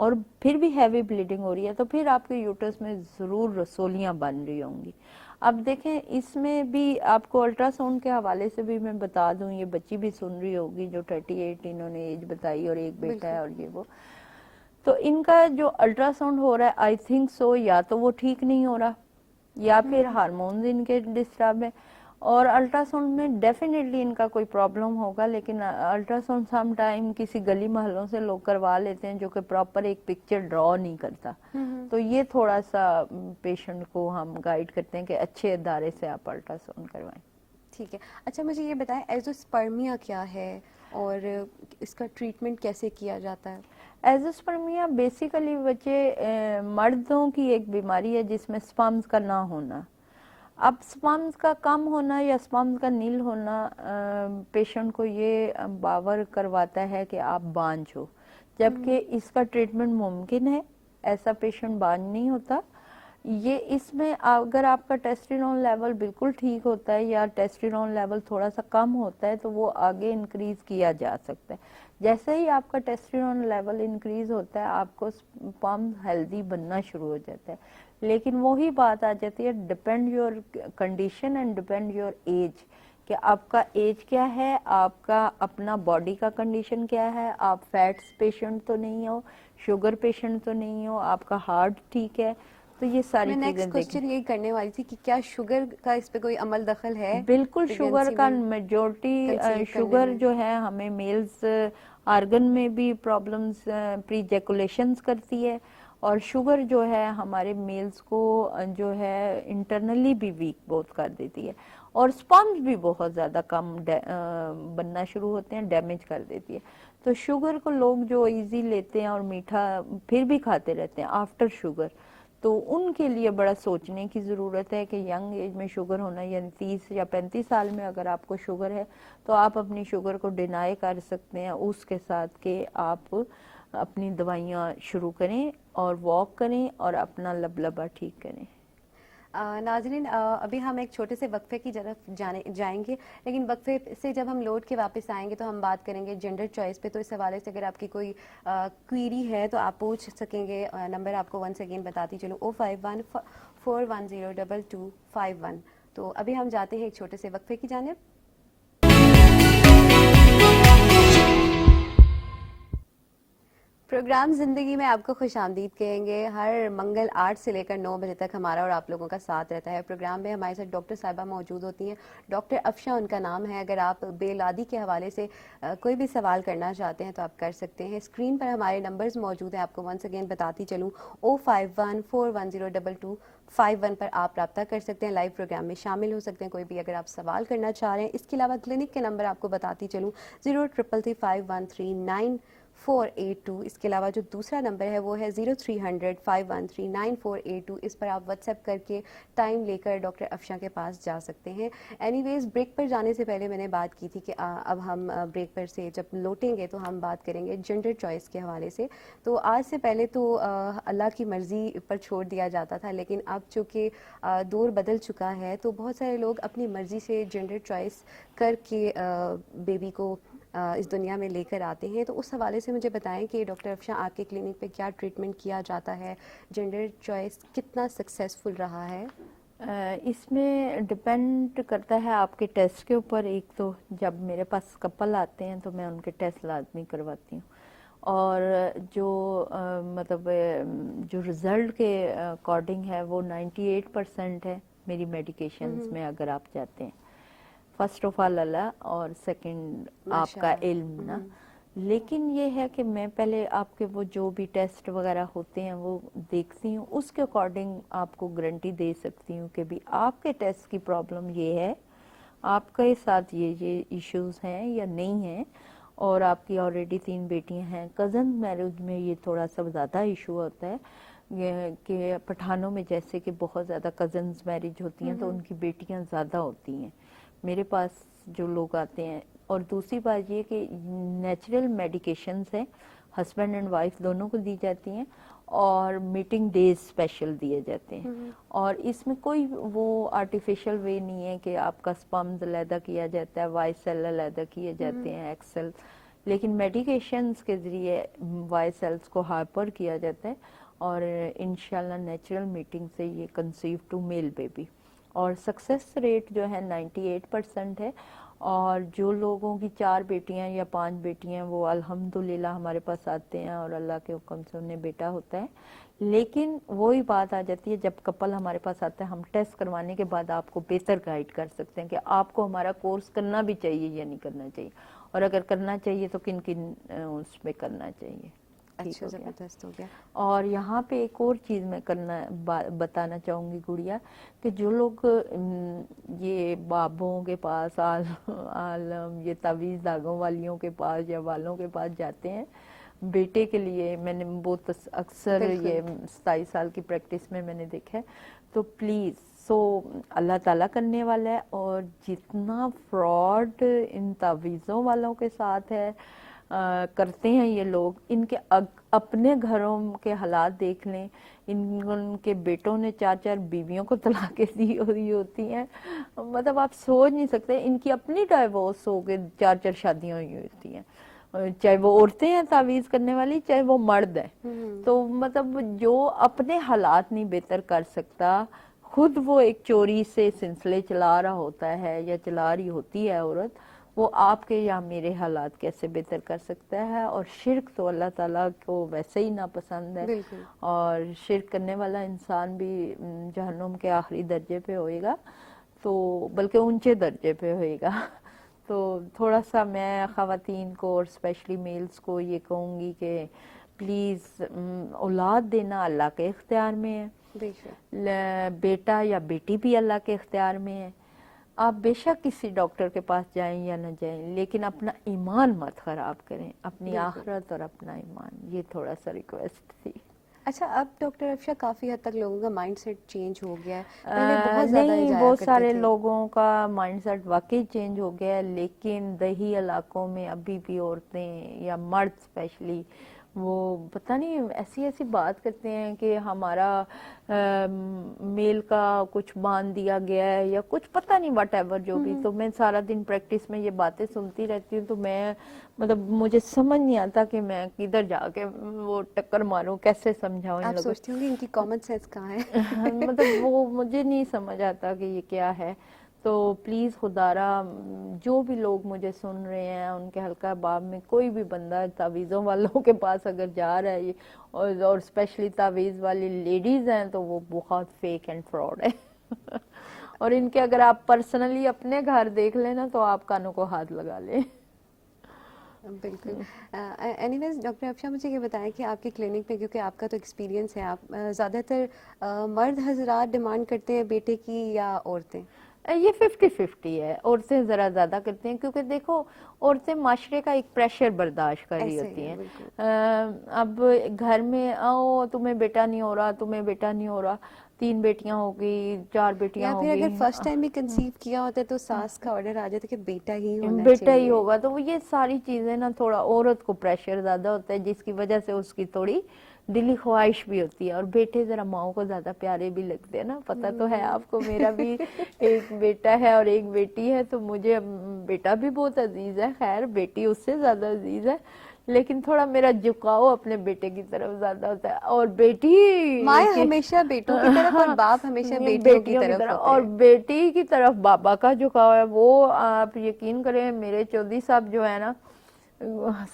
اور پھر بھی ہیوی بلیڈنگ ہو رہی ہے تو پھر آپ کے یوٹرس میں ضرور رسولیاں بن رہی ہوں گی۔ اب دیکھیں اس میں بھی آپ کو الٹرا ساؤنڈ کے حوالے سے بھی میں بتا دوں، یہ بچی بھی سن رہی ہوگی جو 38 انہوں نے ایج بتائی اور ایک بیٹا ہے اور یہ وہ، تو ان کا جو الٹرا ساؤنڈ ہو رہا ہے آئی تھنک سو یا تو وہ ٹھیک نہیں ہو رہا یا پھر ہارمونز ان کے ڈسٹرب ہیں، اور الٹرا ساؤنڈ میں ڈیفینیٹلی ان کا کوئی پرابلم ہوگا، لیکن الٹرا ساؤنڈ سم ٹائم کسی گلی محلوں سے لوگ کروا لیتے ہیں جو کہ پراپر ایک پکچر ڈرا نہیں کرتا، تو یہ تھوڑا سا پیشنٹ کو ہم گائیڈ کرتے ہیں کہ اچھے ادارے سے آپ الٹرا ساؤنڈ کروائیں۔ ٹھیک ہے، اچھا مجھے یہ بتائیں ایزوسپرمیا کیا ہے اور اس کا ٹریٹمنٹ کیسے کیا جاتا ہے؟ ایزوسپرمیا بیسیکلی بچے مردوں کی ایک بیماری ہے جس میں سپرمز کا نہ ہونا۔ اب سپرمز کا کم ہونا یا سپرمز کا نیل ہونا پیشنٹ کو یہ باور کرواتا ہے کہ آپ بانجھ ہو، جبکہ اس کا ٹریٹمنٹ ممکن ہے، ایسا پیشنٹ بانجھ نہیں ہوتا۔ یہ اس میں اگر آپ کا ٹیسٹیرون لیول بالکل ٹھیک ہوتا ہے یا ٹیسٹیرون لیول تھوڑا سا کم ہوتا ہے تو وہ آگے انکریز کیا جا سکتا ہے۔ جیسے ہی آپ کا ٹیسٹیرون لیول انکریز ہوتا ہے آپ کو سپرم ہیلدی بننا شروع ہو جاتا ہے، لیکن وہی بات آ جاتی ہے depend your condition and depend your age, کہ آپ کا ایج کیا ہے، آپ کا اپنا باڈی کا کنڈیشن کیا ہے، آپ فیٹس پیشنٹ تو نہیں ہو، شوگر پیشنٹ تو نہیں ہو، آپ کا ہارٹ ٹھیک ہے، تو یہ ساری میں چیزیں نیکسٹ دیکھیں۔ کوشچن یہی کرنے والی تھی کہ کیا شوگر کا اس پہ کوئی عمل دخل ہے؟ بالکل، شوگر پریگننسی کا میں میجورٹی کنسیو کرنے شوگر میں؟ جو ہے ہمیں میلز آرگن میں بھی پرابلمز پری جیکولیشنز کرتی ہے، اور شوگر جو ہے ہمارے میلز کو جو ہے انٹرنلی بھی ویک بہت کر دیتی ہے، اور سپرمز بھی بہت زیادہ کم بننا شروع ہوتے ہیں، ڈیمیج کر دیتی ہے۔ تو شوگر کو لوگ جو ایزی لیتے ہیں اور میٹھا پھر بھی کھاتے رہتے ہیں آفٹر شوگر، تو ان کے لیے بڑا سوچنے کی ضرورت ہے کہ ینگ ایج میں شوگر ہونا، یعنی 30 یا 35 سال میں اگر آپ کو شوگر ہے تو آپ اپنی شوگر کو ڈینائی کر سکتے ہیں اس کے ساتھ کہ آپ اپنی دوائیاں شروع کریں اور واک کریں اور اپنا لبلبہ ٹھیک کریں۔ ناظرین ابھی ہم ایک چھوٹے سے وقفے کی طرف جائیں گے، لیکن وقفے سے جب ہم لوٹ کے واپس آئیں گے تو ہم بات کریں گے جینڈر چوائس پہ۔ تو اس حوالے سے اگر آپ کی کوئی کوئری ہے تو آپ پوچھ سکیں گے۔ نمبر آپ کو ونس اگین بتاتی چلوں 05141022251۔ تو ابھی ہم جاتے ہیں ایک چھوٹے سے وقفے کی جانب۔ پروگرام زندگی میں آپ کو خوش آمدید کہیں گے۔ ہر منگل 8 سے لے کر 9 بجے تک ہمارا اور آپ لوگوں کا ساتھ رہتا ہے۔ پروگرام میں ہمارے ساتھ ڈاکٹر صاحبہ موجود ہوتی ہیں، ڈاکٹر افشاں ان کا نام ہے۔ اگر آپ بے اولادی کے حوالے سے کوئی بھی سوال کرنا چاہتے ہیں تو آپ کر سکتے ہیں۔ اسکرین پر ہمارے نمبرز موجود ہیں، آپ کو ونس اگین بتاتی چلوں 05141022251 پر آپ رابطہ کر سکتے ہیں، لائیو پروگرام میں شامل ہو سکتے ہیں، کوئی بھی اگر آپ سوال کرنا چاہ رہے ہیں۔ اس کے علاوہ کلینک کے نمبر آپ کو بتاتی چلوں 0335139 اس کے علاوہ جو دوسرا نمبر ہے وہ ہے 03005139 اس پر آپ واٹس ایپ کر کے ٹائم لے کر ڈاکٹر افشاں کے پاس جا سکتے ہیں۔ اینی ویز بریک پر جانے سے پہلے میں نے بات کی تھی کہ اب ہم بریک پر سے جب لوٹیں گے تو ہم بات کریں گے جینڈر چوائس کے حوالے سے۔ تو آج سے پہلے تو اللہ کی مرضی پر چھوڑ دیا جاتا تھا، لیکن اب چونکہ دور بدل چکا ہے تو بہت سارے لوگ اپنی مرضی سے جینڈر چوائس کر کے بیبی کو اس دنیا میں لے کر آتے ہیں۔ تو اس حوالے سے مجھے بتائیں کہ ڈاکٹر افشاں آپ کے کلینک پہ کیا ٹریٹمنٹ کیا جاتا ہے، جینڈر چوائس کتنا سکسیسفل رہا ہے؟ اس میں ڈپینڈ کرتا ہے آپ کے ٹیسٹ کے اوپر۔ ایک تو جب میرے پاس کپل آتے ہیں تو میں ان کے ٹیسٹ لازمی کرواتی ہوں، اور جو مطلب جو رزلٹ کے اکارڈنگ ہے وہ 98% ہے میری میڈیکیشنز میں اگر آپ جاتے ہیں۔ فرسٹ آف آل اللہ، اور سیکنڈ آپ کا علم نا۔ لیکن یہ ہے کہ میں پہلے آپ کے وہ جو بھی ٹیسٹ وغیرہ ہوتے ہیں وہ دیکھتی ہوں، اس کے اکارڈنگ آپ کو گارنٹی دے سکتی ہوں کہ بھی آپ کے ٹیسٹ کی پرابلم یہ ہے، آپ کے ساتھ یہ ایشوز ہیں یا نہیں ہیں، اور آپ کی آلریڈی 3 بیٹیاں ہیں۔ کزن میرج میں یہ تھوڑا سا زیادہ ایشو ہوتا ہے کہ پٹھانوں میں جیسے کہ بہت زیادہ کزنز میرج ہوتی ہیں تو ان کی بیٹیاں زیادہ ہوتی ہیں میرے پاس جو لوگ آتے ہیں۔ اور دوسری بات یہ کہ نیچرل میڈیکیشنز ہیں، ہسبینڈ اینڈ وائف دونوں کو دی جاتی ہیں، اور میٹنگ ڈیز اسپیشل دیے جاتے ہیں، اور اس میں کوئی وہ آرٹیفیشل وے نہیں ہے کہ آپ کا سپمز علیحدہ کیا جاتا ہے، وائی سیل علیحدہ کیے جاتے ہیں، ایکس سیل، لیکن میڈیکیشنز کے ذریعے وائی سیلز کو ہائپر کیا جاتا ہے، اور انشاءاللہ نیچرل میٹنگ سے یہ کنسیو ٹو میل بیبی، اور سکسیس ریٹ جو ہے 98% ہے۔ اور جو لوگوں کی 4 بیٹیاں یا 5 بیٹیاں وہ الحمدللہ ہمارے پاس آتے ہیں اور اللہ کے حکم سے انہیں بیٹا ہوتا ہے۔ لیکن وہی بات آ جاتی ہے جب کپل ہمارے پاس آتا ہے، ہم ٹیسٹ کروانے کے بعد آپ کو بہتر گائیڈ کر سکتے ہیں کہ آپ کو ہمارا کورس کرنا بھی چاہیے یا نہیں کرنا چاہیے، اور اگر کرنا چاہیے تو کن کن اس میں کرنا چاہیے۔ اچھا، زبردست ہو گیا۔ اور یہاں پہ ایک اور چیز میں بتانا چاہوں گی گڑیا، کہ جو لوگ یہ بابوں کے پاس عالم یہ تعویذ داغوں والیوں کے پاس یا والوں کے پاس جاتے ہیں بیٹے کے لیے، میں نے بہت اکثر یہ 27 سال کی پریکٹس میں نے دیکھا ہے، تو پلیز اللہ تعالیٰ کرنے والا ہے، اور جتنا فراڈ ان تعویذوں والوں کے ساتھ ہے کرتے ہیں یہ لوگ، ان کے اپنے گھروں کے حالات دیکھ لیں، ان کے بیٹوں نے 4 بیویوں کو طلاقیں دی ہوتی ہیں، مطلب آپ سوچ نہیں سکتے، ان کی اپنی ڈائیورس ہو کے 4 شادیاں ہوئی ہوتی ہیں، چاہے وہ عورتیں ہیں تعویذ کرنے والی، چاہے وہ مرد ہیں۔ تو مطلب جو اپنے حالات نہیں بہتر کر سکتا، خود وہ ایک چوری سے سلسلے چلا رہا ہوتا ہے یا چلا رہی ہوتی ہے عورت، وہ آپ کے یا میرے حالات کیسے بہتر کر سکتا ہے؟ اور شرک تو اللہ تعالیٰ کو ویسے ہی ناپسند ہے، اور شرک کرنے والا انسان بھی جہنم کے آخری درجے پہ ہوئے گا، تو بلکہ اونچے درجے پہ ہوئے گا۔ تو تھوڑا سا میں خواتین کو اور اسپیشلی میلز کو یہ کہوں گی کہ پلیز اولاد دینا اللہ کے اختیار میں ہے، بیٹا یا بیٹی بھی اللہ کے اختیار میں ہے، آپ بے شک کسی ڈاکٹر کے پاس جائیں یا نہ جائیں، لیکن اپنا ایمان مت خراب کریں، اپنی آخرت اور اپنا ایمان، یہ تھوڑا سا ریکویسٹ تھی۔ اچھا، اب ڈاکٹر افشا کافی حد تک لوگوں کا مائنڈ سیٹ چینج ہو گیا ہے، پہلے بہت زیادہ نہیں، جایا بہت کرتے سارے تھے۔ لوگوں کا مائنڈ سیٹ واقعی چینج ہو گیا ہے، لیکن دیہی علاقوں میں ابھی بھی عورتیں یا مرد اسپیشلی وہ پتہ نہیں ایسی ایسی بات کرتے ہیں کہ ہمارا میل کا کچھ باندھ دیا گیا ہے یا کچھ پتہ نہیں واٹ ایور جو بھی۔ تو میں سارا دن پریکٹس میں یہ باتیں سنتی رہتی ہوں، تو میں مطلب مجھے سمجھ نہیں آتا کہ میں کدھر جا کے وہ ٹکر ماروں، کیسے سمجھاؤں ان آپ لوگوں۔ سوچتی ہوں کہ ان کی کامن سینس کہاں ہے؟ مطلب وہ مجھے نہیں سمجھ آتا کہ یہ کیا ہے۔ تو پلیز خدارا جو بھی لوگ مجھے سن رہے ہیں، ان کے حلقہ باب میں کوئی بھی بندہ تعویذوں والوں کے پاس اگر جا رہا ہے اور اسپیشلی تعویذ والی لیڈیز ہیں تو وہ بہت فیک اینڈ فراڈ ہے۔ اور ان کے اگر آپ پرسنلی اپنے گھر دیکھ لیں نا تو آپ کانوں کو ہاتھ لگا لیں۔ بالکل۔ اینی ویز ڈاکٹر افشا مجھے یہ بتائیں کہ آپ کے کلینک پہ، کیونکہ آپ کا تو ایکسپیرینس ہے، آپ زیادہ تر مرد حضرات ڈیمانڈ کرتے ہیں بیٹے کی یا عورتیں؟ یہ 50-50 ہے، عورتیں ذرا زیادہ کرتی ہیں کیونکہ دیکھو عورتیں معاشرے کا ایک پریشر برداشت کر رہی ایسے ہوتی ہی ہے، ہیں۔ بالکل۔ اب گھر میں آؤ تمہیں بیٹا نہیں ہو رہا، تمہیں بیٹا نہیں ہو رہا، 3 بیٹیاں ہو گئی، 4 بیٹیاں یا ہو پھر گئی، اگر فرسٹ ٹائم بھی کنسیو کیا ہوتا ہے تو ساس کا آرڈر آ جاتا ہے کہ بیٹا ہی ہونا بیٹا ہی چاہیے۔ ہوگا، تو وہ یہ ساری چیزیں نا تھوڑا عورت کو پریشر زیادہ ہوتا ہے، جس کی وجہ سے اس کی تھوڑی دلی خواہش بھی ہوتی ہے۔ اور بیٹے ذرا ماؤں کو زیادہ پیارے بھی لگتے ہیں نا، پتہ تو ہے آپ کو، میرا بھی ایک بیٹا ہے اور ایک بیٹی ہے، تو مجھے بیٹا بھی بہت عزیز ہے، خیر بیٹی اس سے زیادہ عزیز ہے، لیکن تھوڑا میرا جھکاؤ اپنے بیٹے کی طرف زیادہ ہوتا ہے۔ اور بیٹی مائیں ہمیشہ بیٹوں کی طرف اور باپ ہمیشہ بیٹیوں کی طرف ہوتے اور ہیں۔ بیٹی کی طرف بابا کا جھکاؤ ہے، وہ آپ یقین کریں میرے چودھری صاحب جو ہے نا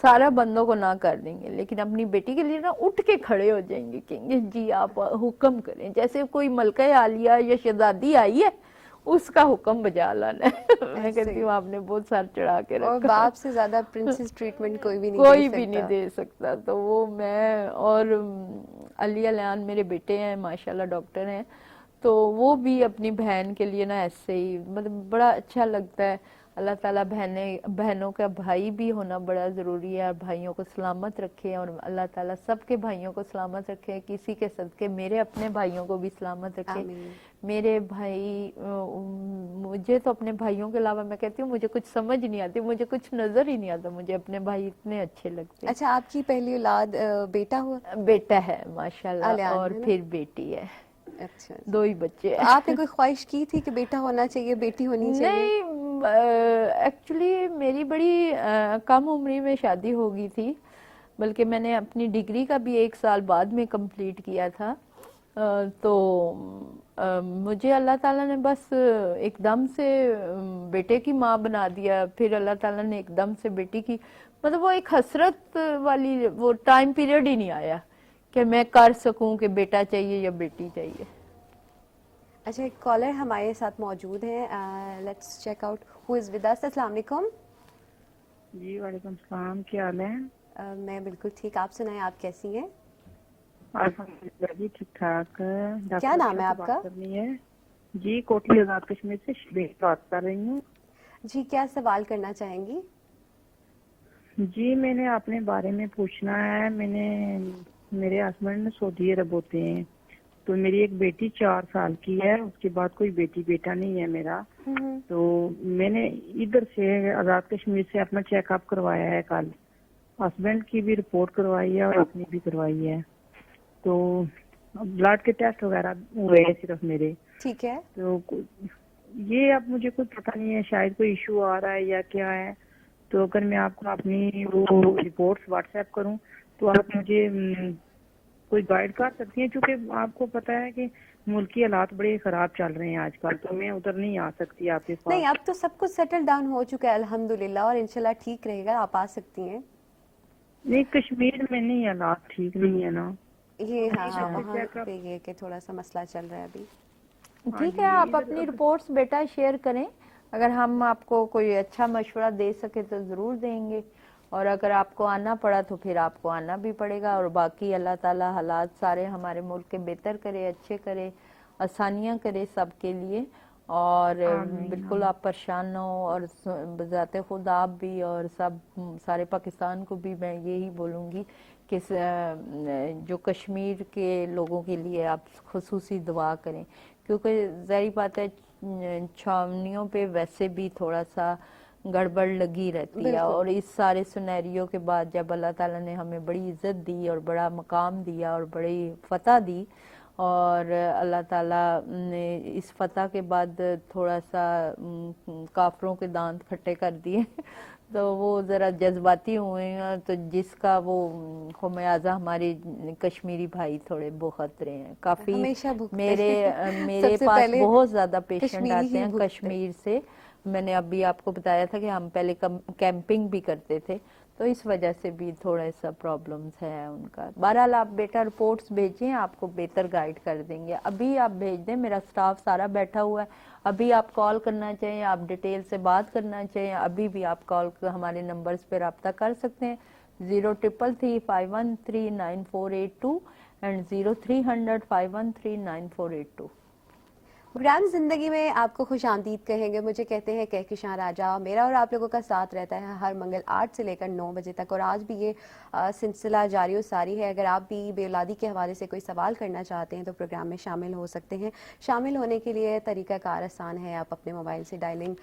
سارا بندوں کو نہ کر دیں گے، لیکن اپنی بیٹی کے لیے نا اٹھ کے کھڑے ہو جائیں گے، کہیں گے جی آپ حکم کریں، جیسے کوئی ملکہ عالیہ یا شہزادی آئی ہے اس کا حکم بجا لانا ہے۔ میں کہتی ہوں آپ نے بہت سر چڑھا کے اور رکھا، باپ سے زیادہ پرنسس ٹریٹمنٹ کوئی بھی نہیں دے کوئی بھی سکتا۔ نہیں دے سکتا۔ تو وہ میں اور علی علیان میرے بیٹے ہیں، ماشاءاللہ ڈاکٹر ہیں، تو وہ بھی اپنی بہن کے لیے نا ایسے ہی مطلب بڑا اچھا لگتا ہے۔ اللہ تعالیٰ بہنوں کا بھائی بھی ہونا بڑا ضروری ہے، اور بھائیوں کو سلامت رکھے، اور اللہ تعالیٰ سب کے بھائیوں کو سلامت رکھے، کسی کے صدقے میرے اپنے بھائیوں کو بھی سلامت رکھے۔ آمین۔ میرے بھائی مجھے تو اپنے بھائیوں کے علاوہ میں کہتی ہوں مجھے کچھ سمجھ نہیں آتی، مجھے کچھ نظر ہی نہیں آتا، مجھے اپنے بھائی اتنے اچھے لگتے ہیں۔ اچھا، آپ کی پہلی اولاد بیٹا ہوا؟ بیٹا ہے ماشاءاللہ، الیان اور ہے نا؟ پھر بیٹی ہے، اچھا۔ 2 ہی بچے تو ہیں۔ آپ نے کوئی خواہش کی تھی کہ بیٹا ہونا چاہیے، بیٹی ہونی چاہیے؟ نہیں، ایکچولی میری بڑی کم عمری میں شادی ہو گئی تھی، بلکہ میں نے اپنی ڈگری کا بھی 1 سال بعد میں کمپلیٹ کیا تھا۔ تو مجھے اللہ تعالیٰ نے بس ایک دم سے بیٹے کی ماں بنا دیا، پھر اللہ تعالیٰ نے ایک دم سے بیٹی کی، مطلب وہ ایک حسرت والی وہ ٹائم پیریڈ ہی نہیں آیا کہ میں کر سکوں کہ بیٹا چاہیے یا بیٹی چاہیے۔ اچھا، ایک کالر ہمارے ساتھ موجود ہیں، let's check out who is with us. السلام علیکم۔ جی وعلیکم السلام، کیا حال ہے؟ میں بالکل ٹھیک، آپ سنائیں آپ کیسی ہیں؟ الحمدللہ جی ٹھیک ٹھاک۔ کیا نام ہے آپ کا؟ بات کرنی ہے جی، کوٹلی آزاد کشمیر سے شبیر بات کر رہی ہوں۔ جی، کیا سوال کرنا چاہیں گی؟ جی میں نے اپنے بارے میں پوچھنا ہے، میرے ہسبینڈ سعودی عرب ہوتے ہیں، تو میری ایک بیٹی 4 سال کی ہے، اس کے بعد کوئی بیٹا نہیں ہے میرا۔ تو میں نے ادھر سے آزاد کشمیر سے اپنا چیک اپ کروایا ہے کل، ہسبینڈ کی بھی رپورٹ کروائی ہے اور اپنی بھی کروائی ہے، تو بلڈ کے ٹیسٹ وغیرہ ہوئے ہیں صرف میرے۔ ٹھیک ہے۔ تو یہ اب مجھے کوئی پتہ نہیں ہے، شاید کوئی ایشو آ رہا ہے یا کیا ہے، تو اگر میں آپ کو اپنی وہ رپورٹس واٹس ایپ کروں تو آپ مجھے کوئی گائیڈ کر سکتی ہیں، چونکہ آپ کو پتہ ہے کہ ملکی حالات بڑے خراب چل رہے ہیں آج کل، تو میں ادھر نہیں آ سکتی آپ کے نہیں، پاس۔ اب تو سب کچھ سیٹل ڈاؤن ہو چکا ہے الحمدللہ، اور انشاءاللہ ٹھیک رہے گا، آپ آ سکتی ہیں۔ نہیں، کشمیر میں نہیں، حالات ٹھیک نہیں ہے نا۔ یہ ہاں وہاں پہ یہ کہ تھوڑا سا مسئلہ چل رہا ہے ابھی۔ ٹھیک ہے، آپ اپنی رپورٹس بیٹا شیئر کریں، اگر ہم آپ کو کوئی اچھا مشورہ دے سکے تو ضرور دیں گے، اور اگر آپ کو آنا پڑا تو پھر آپ کو آنا بھی پڑے گا، اور باقی اللہ تعالی حالات سارے ہمارے ملک کے بہتر کرے، اچھے کرے، آسانیاں کرے سب کے لیے، اور آمین، بالکل آپ پریشان نہ ہو، اور بذات خود آپ بھی اور سب سارے پاکستان کو بھی میں یہی بولوں گی کہ جو کشمیر کے لوگوں کے لیے آپ خصوصی دعا کریں، کیونکہ ظاہری بات ہے چھاونیوں پہ ویسے بھی تھوڑا سا گڑبڑ لگی رہتی ہے، بالکل۔ اور اس سارے سینیریو کے بعد جب اللہ تعالیٰ نے ہمیں بڑی عزت دی اور بڑا مقام دیا اور بڑی فتح دی، اور اللہ تعالیٰ نے اس فتح کے بعد تھوڑا سا کافروں کے دانت کھٹے کر دیے تو وہ ذرا جذباتی ہوئے ہیں، تو جس کا وہ خمیازہ ہمارے کشمیری بھائی تھوڑے بہت رہے ہیں کافی. ہمیشہ بھوکتے میرے سب سے پاس پہلے بہت زیادہ پیشنٹ کشمیری آتے ہی ہیں بھوکتے۔ کشمیر سے. میں نے ابھی آپ کو بتایا تھا کہ ہم پہلے کیمپنگ بھی کرتے تھے، تو اس وجہ سے بھی تھوڑا سا پرابلمز ہے ان کا. بہرحال آپ بیٹا رپورٹس بھیجیں، آپ کو بہتر گائیڈ کر دیں گے. ابھی آپ بھیج دیں، میرا سٹاف سارا بیٹھا ہوا ہے. ابھی آپ کال کرنا چاہیں، آپ ڈیٹیل سے بات کرنا چاہیں، ابھی بھی آپ کال ہمارے نمبرز پہ رابطہ کر سکتے ہیں. 0333513982 اینڈ 0300513982. پروگرام زندگی میں آپ کو خوش آمدید کہیں گے. مجھے کہتے ہیں کہکشاں راجہ. میرا اور آپ لوگوں کا ساتھ رہتا ہے ہر منگل 8 سے لے کر 9 بجے تک، اور آج بھی یہ سلسلہ جاری و ساری ہے. اگر آپ بھی بے اولادی کے حوالے سے کوئی سوال کرنا چاہتے ہیں تو پروگرام میں شامل ہو سکتے ہیں. شامل ہونے کے لیے طریقہ کار آسان ہے. آپ اپنے موبائل سے ڈائلنگ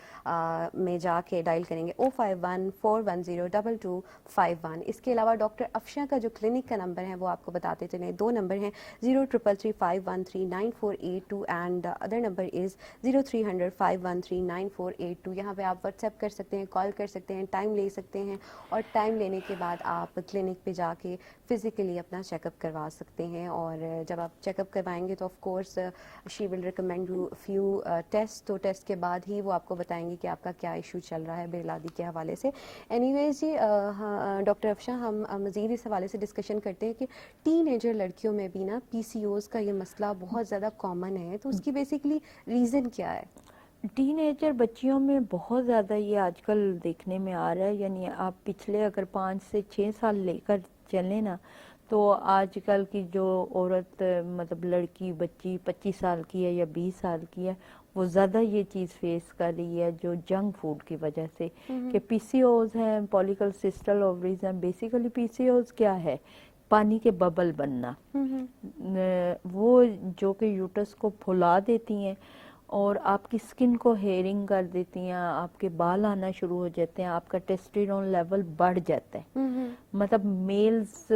میں جا کے ڈائل کریں گے 05141022251. اس کے علاوہ ڈاکٹر افشاں کا جو کلینک کا نمبر ہے وہ آپ کو بتاتے چلیں. 2 نمبر ہیں 0333513948 اینڈ ادر نمبر از 0300513948. یہاں پہ آپ واٹس ایپ کر سکتے ہیں، کال کر سکتے ہیں، ٹائم لے سکتے ہیں، اور ٹائم لینے کے بعد آپ کلینک پہ جا کے فزیکلی اپنا چیک اپ کروا سکتے ہیں. اور جب آپ چیک اپ کروائیں گے تو of course she will recommend you few test. تو ٹیسٹ کے بعد ہی وہ آپ کو بتائیں گے کہ آپ کا کیا ایشو چل رہا ہے بے اولادی کے حوالے سے. اینی ویز جی ڈاکٹر افشاں، ہم مزید اس حوالے سے ڈسکشن کرتے ہیں کہ ٹین ایجر لڑکیوں میں بھی نا پی سی اوز کا یہ مسئلہ بہت زیادہ کامن ہے، تو اس کی بیسکلی ریزن کیا ہے؟ ٹین ایجر بچیوں میں بہت زیادہ یہ آج کل دیکھنے میں آ رہا ہے. یعنی آپ پچھلے اگر 5 سے 6 سال لے کر چلیں نا، تو آج کل کی جو عورت مطلب لڑکی بچی 25 سال کی ہے یا 20 سال کی ہے، وہ زیادہ یہ چیز فیس کر رہی ہے جو جنک فوڈ کی وجہ سے کہ پی سی اوز ہیں، پولیکل سسٹل اووریز ہیں. بیسیکلی پی سی اوز کیا ہے؟ پانی کے ببل بننا، وہ جو کہ یوٹس کو پھلا دیتی ہیں اور آپ کی سکن کو ہیئرنگ کر دیتی ہیں، آپ کے بال آنا شروع ہو جاتے ہیں، آپ کا ٹیسٹیرون لیول بڑھ جاتا ہے. مطلب میلز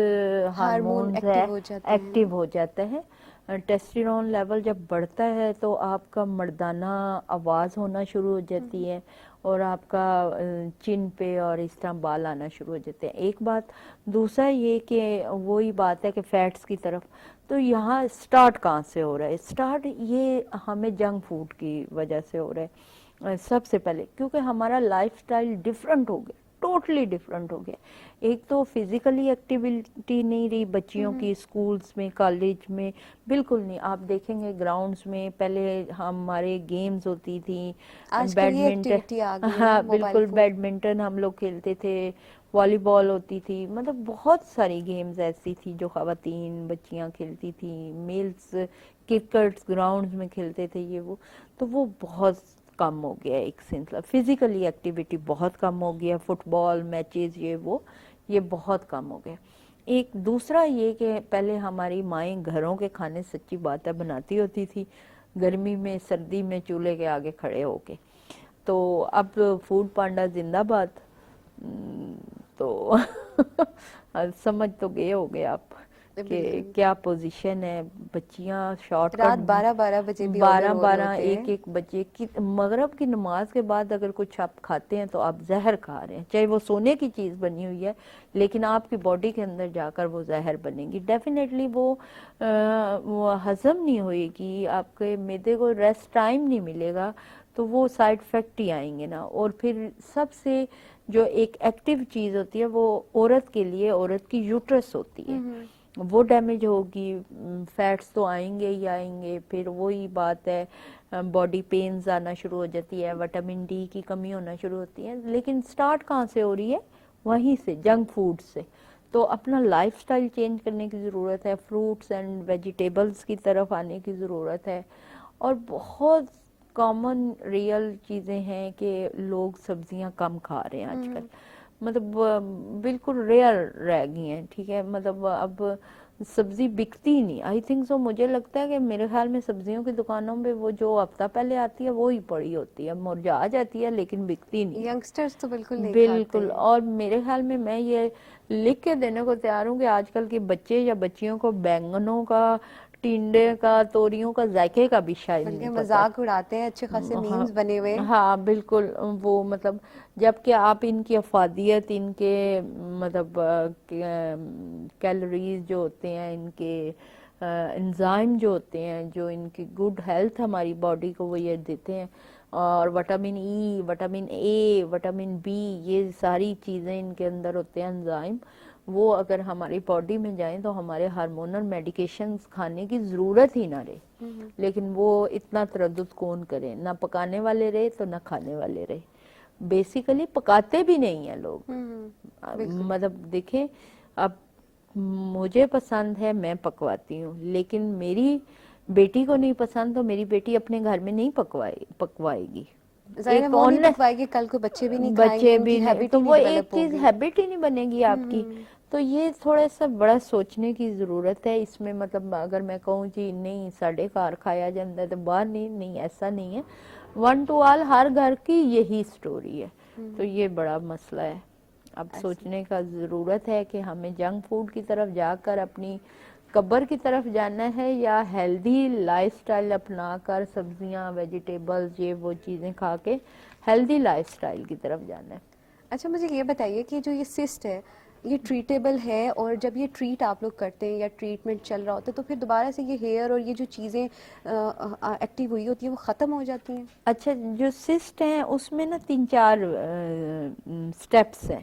ہارمونز ہے ایکٹیو ہو جاتا ہے. ٹیسٹیرون لیول جب بڑھتا ہے تو آپ کا مردانہ آواز ہونا شروع ہو جاتی ہے، اور آپ کا چن پہ اور اس طرح بال آنا شروع ہو جاتے ہیں. ایک بات. دوسرا یہ کہ وہی بات ہے کہ فیٹس کی طرف. تو یہاں سٹارٹ کہاں سے ہو رہا ہے؟ سٹارٹ یہ ہمیں جنک فوڈ کی وجہ سے ہو رہا ہے سب سے پہلے، کیونکہ ہمارا لائف سٹائل ڈیفرنٹ ہو گیا، ٹوٹلی ڈیفرنٹ ہو گیا. ایک تو فزیکلی ایکٹیویٹی نہیں رہی بچیوں کی، سکولز میں کالج میں بالکل نہیں. آپ دیکھیں گے گراؤنڈز میں پہلے ہمارے گیمز ہوتی تھیں، آج کل یہ ایکٹیویٹی آ گئی ہے نا، ہاں موبائل بالکل، فون. بیڈمنٹن ہم لوگ کھیلتے تھے، والی بال ہوتی تھی، مطلب بہت ساری گیمز ایسی تھی جو خواتین بچیاں کھیلتی تھیں. میلز کرکٹس گراؤنڈز میں کھیلتے تھے یہ وہ. تو وہ بہت کم ہو گیا ایک سلسلہ. فزیکلی ایکٹیویٹی بہت کم ہو گیا، فٹ بال میچز یہ بہت کم ہو گیا. ایک دوسرا یہ کہ پہلے ہماری مائیں گھروں کے کھانے سچی بات ہے بناتی ہوتی تھی، گرمی میں سردی میں چولہے کے آگے کھڑے ہو کے. تو اب فوڈ پانڈا زندہ باد. تو سمجھ تو گئے ہو گے آپ کہ کیا پوزیشن ہے. بچیاں شارٹ رات کٹ 12 بجے بھی آن رول ہوتے ہیں. 1 بجے کی مغرب کی نماز کے بعد اگر کچھ آپ کھاتے ہیں تو آپ زہر کھا رہے ہیں، چاہے وہ سونے کی چیز بنی ہوئی ہے، لیکن آپ کی باڈی کے اندر جا کر وہ زہر بنے گی. ڈیفینیٹلی وہ ہضم نہیں ہوئے گی، آپ کے معدے کو ریسٹ ٹائم نہیں ملے گا، تو وہ سائیڈ افیکٹ ہی آئیں گے نا. اور پھر سب سے جو ایک ایکٹیو چیز ہوتی ہے وہ عورت کے لیے عورت کی یوٹرس ہوتی ہے، وہ ڈیمیج ہوگی، فیٹس تو آئیں گے ہی آئیں گے. پھر وہی بات ہے، باڈی پینز آنا شروع ہو جاتی ہے، وٹامن ڈی کی کمی ہونا شروع ہوتی ہے. لیکن سٹارٹ کہاں سے ہو رہی ہے؟ وہیں سے، جنک فوڈ سے. تو اپنا لائف سٹائل چینج کرنے کی ضرورت ہے، فروٹس اینڈ ویجیٹیبلز کی طرف آنے کی ضرورت ہے. اور بہت کامن ریئل چیزیں ہیں کہ لوگ سبزیاں کم کھا رہے ہیں آج کل، مطلب بالکل ریئر رہ گئی ہیں، ٹھیک ہے، مطلب اب سبزی بکتی ہی نہیں، آئی تھنک سو، مجھے لگتا ہے کہ میرے خیال میں سبزیوں کی دکانوں پہ وہ جو ہفتہ پہلے آتی ہے وہی پڑی ہوتی ہے، مرجھا جاتی ہے لیکن بکتی نہیں، ینگسٹرز تو بالکل نہیں کھاتے بالکل. اور میرے خیال میں یہ لکھ کے دینے کو تیار ہوں کہ آج کل کے بچے یا بچیوں کو بینگنوں کا، ٹینڈے کا، توریوں کا ذائقے کا بھی شاید بلکہ نہیں پتا. مذاق اڑاتے ہیں، اچھے خاصے میمز بنے ہوئے. ہاں بالکل، وہ مطلب جبکہ آپ ان کی افادیت، ان کے مطلب کیلوریز جو ہوتے ہیں، ان کے انزائم جو ہوتے ہیں، جو ان کی گڈ ہیلتھ ہماری باڈی کو وہ یہ دیتے ہیں، اور vitamin E, vitamin A, vitamin B, یہ ساری چیزیں ان کے اندر ہوتے ہیں انزائم، وہ اگر ہماری باڈی میں جائیں تو ہمارے ہارمونل میڈیکیشنز کھانے کی ضرورت ہی نہ رہے. لیکن وہ اتنا تردد کون کرے، نہ پکانے والے رہے تو نہ کھانے والے رہے. بیسیکلی پکاتے بھی نہیں ہیں لوگ. مطلب دیکھیں، اب مجھے پسند ہے، میں پکواتی ہوں، لیکن میری بیٹی کو نہیں پسند تو میری بیٹی اپنے گھر میں نہیں پکوائے گی. ظاہر ہے وہ نہیں پکوائے گی، کل کو بچے بھی نہیں کھائیں گے، بچے ان بھی کی نہیں، ہیبٹ تو ہی وہ نہیں ایک ڈیولپ چیز ہوگی. ہیبٹ ہی نہیں بنے گی آپ کی. تو یہ تھوڑا سا بڑا سوچنے کی ضرورت ہے اس میں. مطلب اگر میں کہوں جی نہیں ساڑھے کار کھایا جاتا ہے تو باہر نہیں، ایسا نہیں ہے. ون ٹو آل ہر گھر کی یہی سٹوری ہے. تو یہ بڑا مسئلہ ہے. اب سوچنے کا ضرورت ہے کہ ہمیں جنک فوڈ کی طرف جا کر اپنی قبر کی طرف جانا ہے، یا ہیلدی لائف سٹائل اپنا کر سبزیاں، ویجیٹیبلز، یہ وہ چیزیں کھا کے ہیلدی لائف سٹائل کی طرف جانا ہے. اچھا مجھے یہ بتائیے کہ جو یہ سسٹ ہے یہ ٹریٹیبل ہے، اور جب یہ ٹریٹ آپ لوگ کرتے ہیں یا ٹریٹمنٹ چل رہا ہوتا ہے تو پھر دوبارہ سے یہ ہیئر اور یہ جو چیزیں ایکٹیو ہوئی ہوتی ہیں وہ ختم ہو جاتی ہیں؟ اچھا، جو سسٹ ہیں اس میں نا 3-4 سٹیپس ہیں.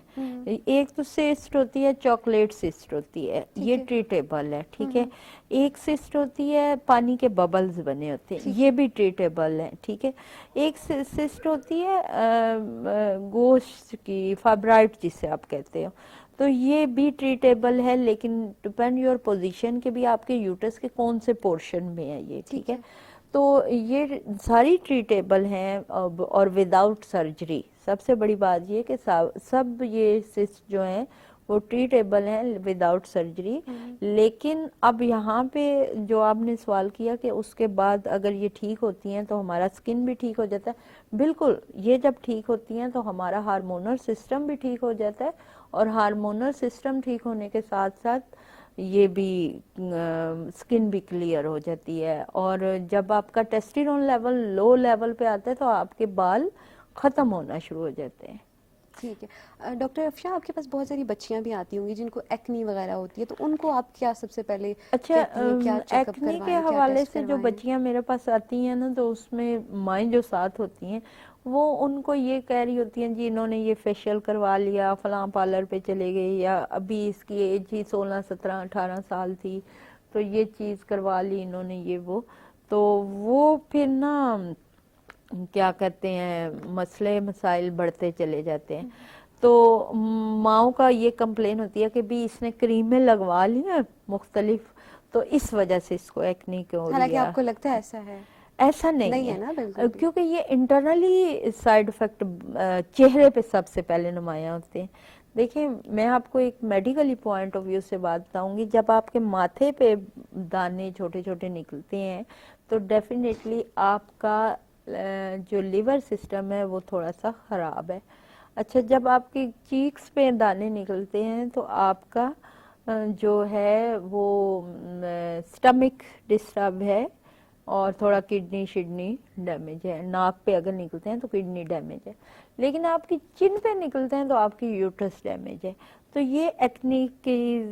ایک تو سسٹ ہوتی ہے چاکلیٹ سسٹ ہوتی ہے، یہ ٹریٹیبل ہے، ٹھیک ہے. ایک سسٹ ہوتی ہے پانی کے ببلز بنے ہوتے ہیں، یہ بھی ٹریٹیبل ہے، ٹھیک ہے. ایک سسٹ ہوتی ہے گوشت کی، فائبرائڈ جسے آپ کہتے ہو، تو یہ بھی ٹریٹیبل ہے، لیکن ڈپینڈ یور پوزیشن کے بھی آپ کے یوٹس کے کون سے پورشن میں ہے یہ، ٹھیک ہے. تو یہ ساری ٹریٹیبل ہیں اور وداؤٹ سرجری. سب سے بڑی بات یہ کہ سب یہ سسٹ جو ہیں وہ ٹریٹیبل ہیں وداؤٹ سرجری. لیکن اب یہاں پہ جو آپ نے سوال کیا کہ اس کے بعد اگر یہ ٹھیک ہوتی ہیں تو ہمارا سکن بھی ٹھیک ہو جاتا ہے، بالکل. یہ جب ٹھیک ہوتی ہیں تو ہمارا ہارمونل سسٹم بھی ٹھیک ہو جاتا ہے، اور ہارمونل سسٹم ٹھیک ہونے کے ساتھ ساتھ یہ بھی سکن بھی کلیئر ہو جاتی ہے. اور جب آپ کا ٹیسٹیرون لیول لو لیول پہ آتا ہے تو آپ کے بال ختم ہونا شروع ہو جاتے ہیں. ٹھیک ہے. ڈاکٹر افشاں، آپ کے پاس بہت ساری بچیاں بھی آتی ہوں گی جن کو ایکنی وغیرہ ہوتی ہے، تو ان کو آپ کیا سب سے پہلے اچھا، کہتی ہیں کیا چیک اپ ایکنی کے کروائیں، کیا حوالے ٹیسٹ سے جو کروائیں؟ بچیاں میرے پاس آتی ہیں نا تو اس میں مائیں جو ساتھ ہوتی ہیں وہ ان کو یہ کہہ رہی ہوتی ہیں جی انہوں نے یہ فیشیل کروا لیا، فلاں پارلر پہ چلے گئے، یا ابھی اس کی ایج ہی 16 17 18 سال تھی تو یہ چیز کروا لی انہوں نے، یہ وہ. تو وہ پھر نا کیا کہتے ہیں مسئلے مسائل بڑھتے چلے جاتے ہیں. تو ماؤں کا یہ کمپلین ہوتی ہے کہ بھی اس نے کریمیں لگوا لی ہیں مختلف، تو اس وجہ سے اس کو ایکنی کیوں ہو رہی حالانکہ ہے. آپ کو لگتا ہے ایسا ہے؟ ایسا نہیں ہے نا بالکل بھی. کیونکہ یہ انٹرنلی سائیڈ افیکٹ چہرے پہ سب سے پہلے نمایاں ہوتے ہیں. دیکھیں میں آپ کو ایک میڈیکلی پوائنٹ آف ویو سے بات بتاؤں گی. جب آپ کے ماتھے پہ دانے چھوٹے چھوٹے نکلتے ہیں تو ڈیفینیٹلی آپ کا جو لیور سسٹم ہے وہ تھوڑا سا خراب ہے. اچھا، جب آپ کی چیکس پہ دانے نکلتے ہیں تو آپ کا جو ہے وہ سٹمک ڈسٹرب ہے، اور تھوڑا کڈنی شڈنی ڈیمیج ہے. ناک پہ اگر نکلتے ہیں تو کڈنی ڈیمیج ہے، لیکن آپ کی چن پہ نکلتے ہیں تو آپ کی یوٹرس ڈیمیج ہے. تو یہ ایکنی کی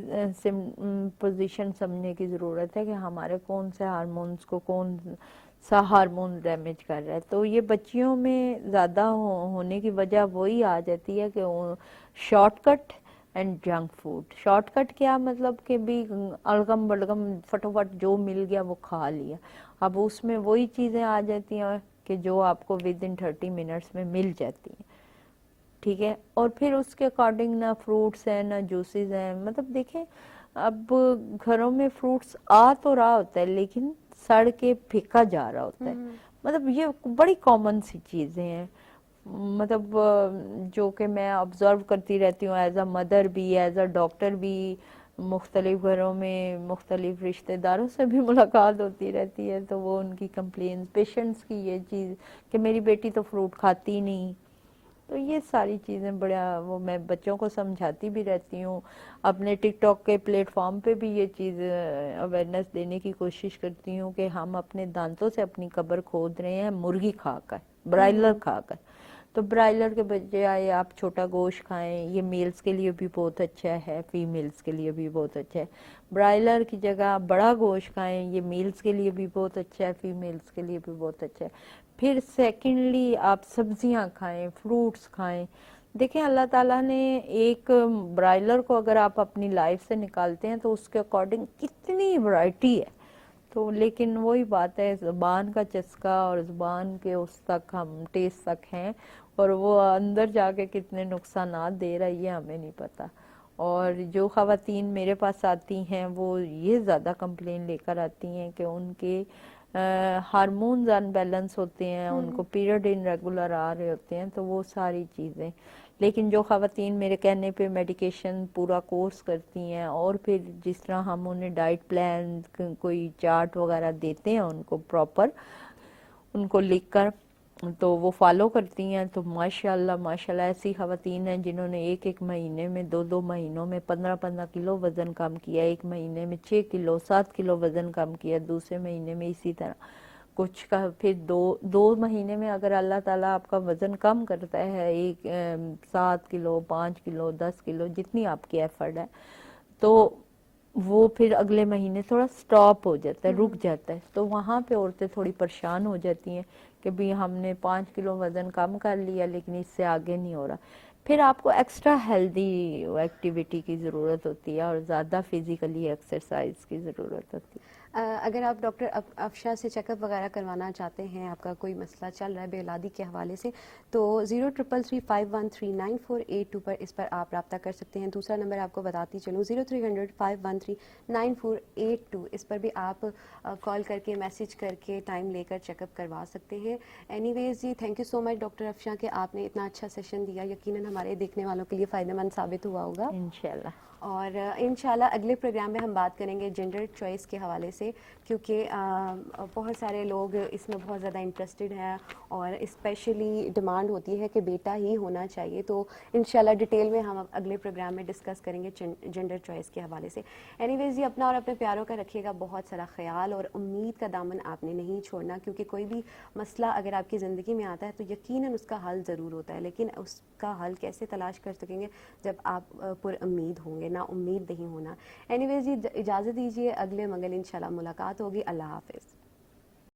پوزیشن سمجھنے کی ضرورت ہے کہ ہمارے کون سے ہارمونز کو کون سا ہارمون ڈیمیج کر رہا ہے. تو یہ بچیوں میں زیادہ ہونے کی وجہ وہی آ جاتی ہے کہ short cut and junk food. Short cut کیا مطلب کہ بھی الگم بلگم فٹافٹ جو مل گیا وہ کھا لیا. اب اس میں وہی چیزیں آ جاتی ہیں کہ جو آپ کو ود ان 30 منٹس میں مل جاتی ہیں، ٹھیک ہے. اور پھر اس کے اکارڈنگ نہ فروٹس ہیں نہ جوسز ہیں. مطلب دیکھیں اب گھروں میں فروٹس آ تو رہا ہوتا ہے لیکن سڑ کے پھیکا جا رہا ہوتا ہے. مطلب یہ بڑی کامن سی چیزیں ہیں، مطلب جو کہ میں آبزرو کرتی رہتی ہوں ایز اے مدر بھی، ایز اے ڈاکٹر بھی، مختلف گھروں میں مختلف رشتہ داروں سے بھی ملاقات ہوتی رہتی ہے، تو وہ ان کی کمپلینس، پیشنٹس کی یہ چیز کہ میری بیٹی تو فروٹ کھاتی نہیں. تو یہ ساری چیزیں بڑا وہ میں بچوں کو سمجھاتی بھی رہتی ہوں. اپنے ٹک ٹاک کے پلیٹ فارم پہ بھی یہ چیز اویئرنیس دینے کی کوشش کرتی ہوں کہ ہم اپنے دانتوں سے اپنی قبر کھود رہے ہیں مرغی کھا کر، برائلر کھا کر. تو برائلر کے بجائے آپ چھوٹا گوشت کھائیں، یہ میلز کے لیے بھی بہت اچھا ہے، فیمیلز کے لیے بھی بہت اچھا ہے. برائلر کی جگہ بڑا گوشت کھائیں، یہ میلز کے لیے بھی بہت اچھا ہے، فیمیلز کے لیے بھی بہت اچھا ہے. پھر سیکنڈلی آپ سبزیاں کھائیں، فروٹس کھائیں. دیکھیں اللہ تعالیٰ نے ایک برائلر کو اگر آپ اپنی لائف سے نکالتے ہیں تو اس کے اکارڈنگ کتنی ورائٹی ہے. تو لیکن وہی بات ہے، زبان کا چسکا اور زبان کے اس تک ہم ٹیسٹ تک ہیں، اور وہ اندر جا کے کتنے نقصانات دے رہا ہے یہ ہمیں نہیں پتا. اور جو خواتین میرے پاس آتی ہیں وہ یہ زیادہ کمپلین لے کر آتی ہیں کہ ان کے ہارمونز ان بیلنس ہوتے ہیں، ان کو پیریڈ ان ریگولر آ رہے ہوتے ہیں، تو وہ ساری چیزیں. لیکن جو خواتین میرے کہنے پہ میڈیکیشن پورا کورس کرتی ہیں، اور پھر جس طرح ہم انہیں ڈائٹ پلان کوئی چارٹ وغیرہ دیتے ہیں ان کو پراپر، ان کو لکھ کر، تو وہ فالو کرتی ہیں، تو ماشاءاللہ ایسی خواتین ہیں جنہوں نے ایک مہینے میں 2 مہینوں میں 15 کلو وزن کم کیا، ایک مہینے میں 6 کلو 7 کلو وزن کم کیا، دوسرے مہینے میں اسی طرح کچھ کا. پھر دو مہینے میں اگر اللہ تعالیٰ آپ کا وزن کم کرتا ہے، 7 کلو 5 کلو 10 کلو جتنی آپ کی ایفرٹ ہے، تو وہ پھر اگلے مہینے تھوڑا سٹاپ ہو جاتا ہے، رک جاتا ہے. تو وہاں پہ عورتیں تھوڑی پریشان ہو جاتی ہیں کہ بھی ہم نے 5 کلو وزن کم کر لیا لیکن اس سے آگے نہیں ہو رہا. پھر آپ کو ایکسٹرا ہیلدی ایکٹیویٹی کی ضرورت ہوتی ہے اور زیادہ فزیکلی ایکسرسائز کی ضرورت ہوتی ہے. اگر آپ ڈاکٹر افشا سے چیک اپ وغیرہ کروانا چاہتے ہیں، آپ کا کوئی مسئلہ چل رہا ہے بے اولادی کے حوالے سے، تو 0333513948 پر اس پر آپ رابطہ کر سکتے ہیں. دوسرا نمبر آپ کو بتاتی چلوں 0300513948 اس پر بھی آپ کال کر کے میسج کر کے ٹائم لے کر چیک اپ کروا سکتے ہیں. اینی ویز جی، thank you so much doctor Afsha کہ آپ نے اتنا اچھا سیشن دیا. یقیناً ہمارے دیکھنے والوں کے لیے فائدہ مند ثابت ہوا ہوگا. انشاءاللہ. اور انشاءاللہ اگلے پروگرام میں ہم بات کریں گے جینڈر چوائس کے حوالے سے، کیونکہ بہت سارے لوگ اس میں بہت زیادہ انٹرسٹڈ ہیں اور اسپیشلی ڈیمانڈ ہوتی ہے کہ بیٹا ہی ہونا چاہیے. تو انشاءاللہ ڈیٹیل میں ہم اگلے پروگرام میں ڈسکس کریں گے جینڈر چوائس کے حوالے سے. اینی ویز یہ اپنا اور اپنے پیاروں کا رکھیے گا بہت سارا خیال، اور امید کا دامن آپ نے نہیں چھوڑنا، کیونکہ کوئی بھی مسئلہ اگر آپ کی زندگی میں آتا ہے تو یقیناً اس کا حل ضرور ہوتا ہے، لیکن اس کا حل کیسے تلاش کر سکیں گے جب آپ پر امید ہوں گے، نا امید نہیں ہونا. اینی ویز اجازت دیجیے، اگلے منگل انشاءاللہ ملاقات ہوگی. اللہ حافظ.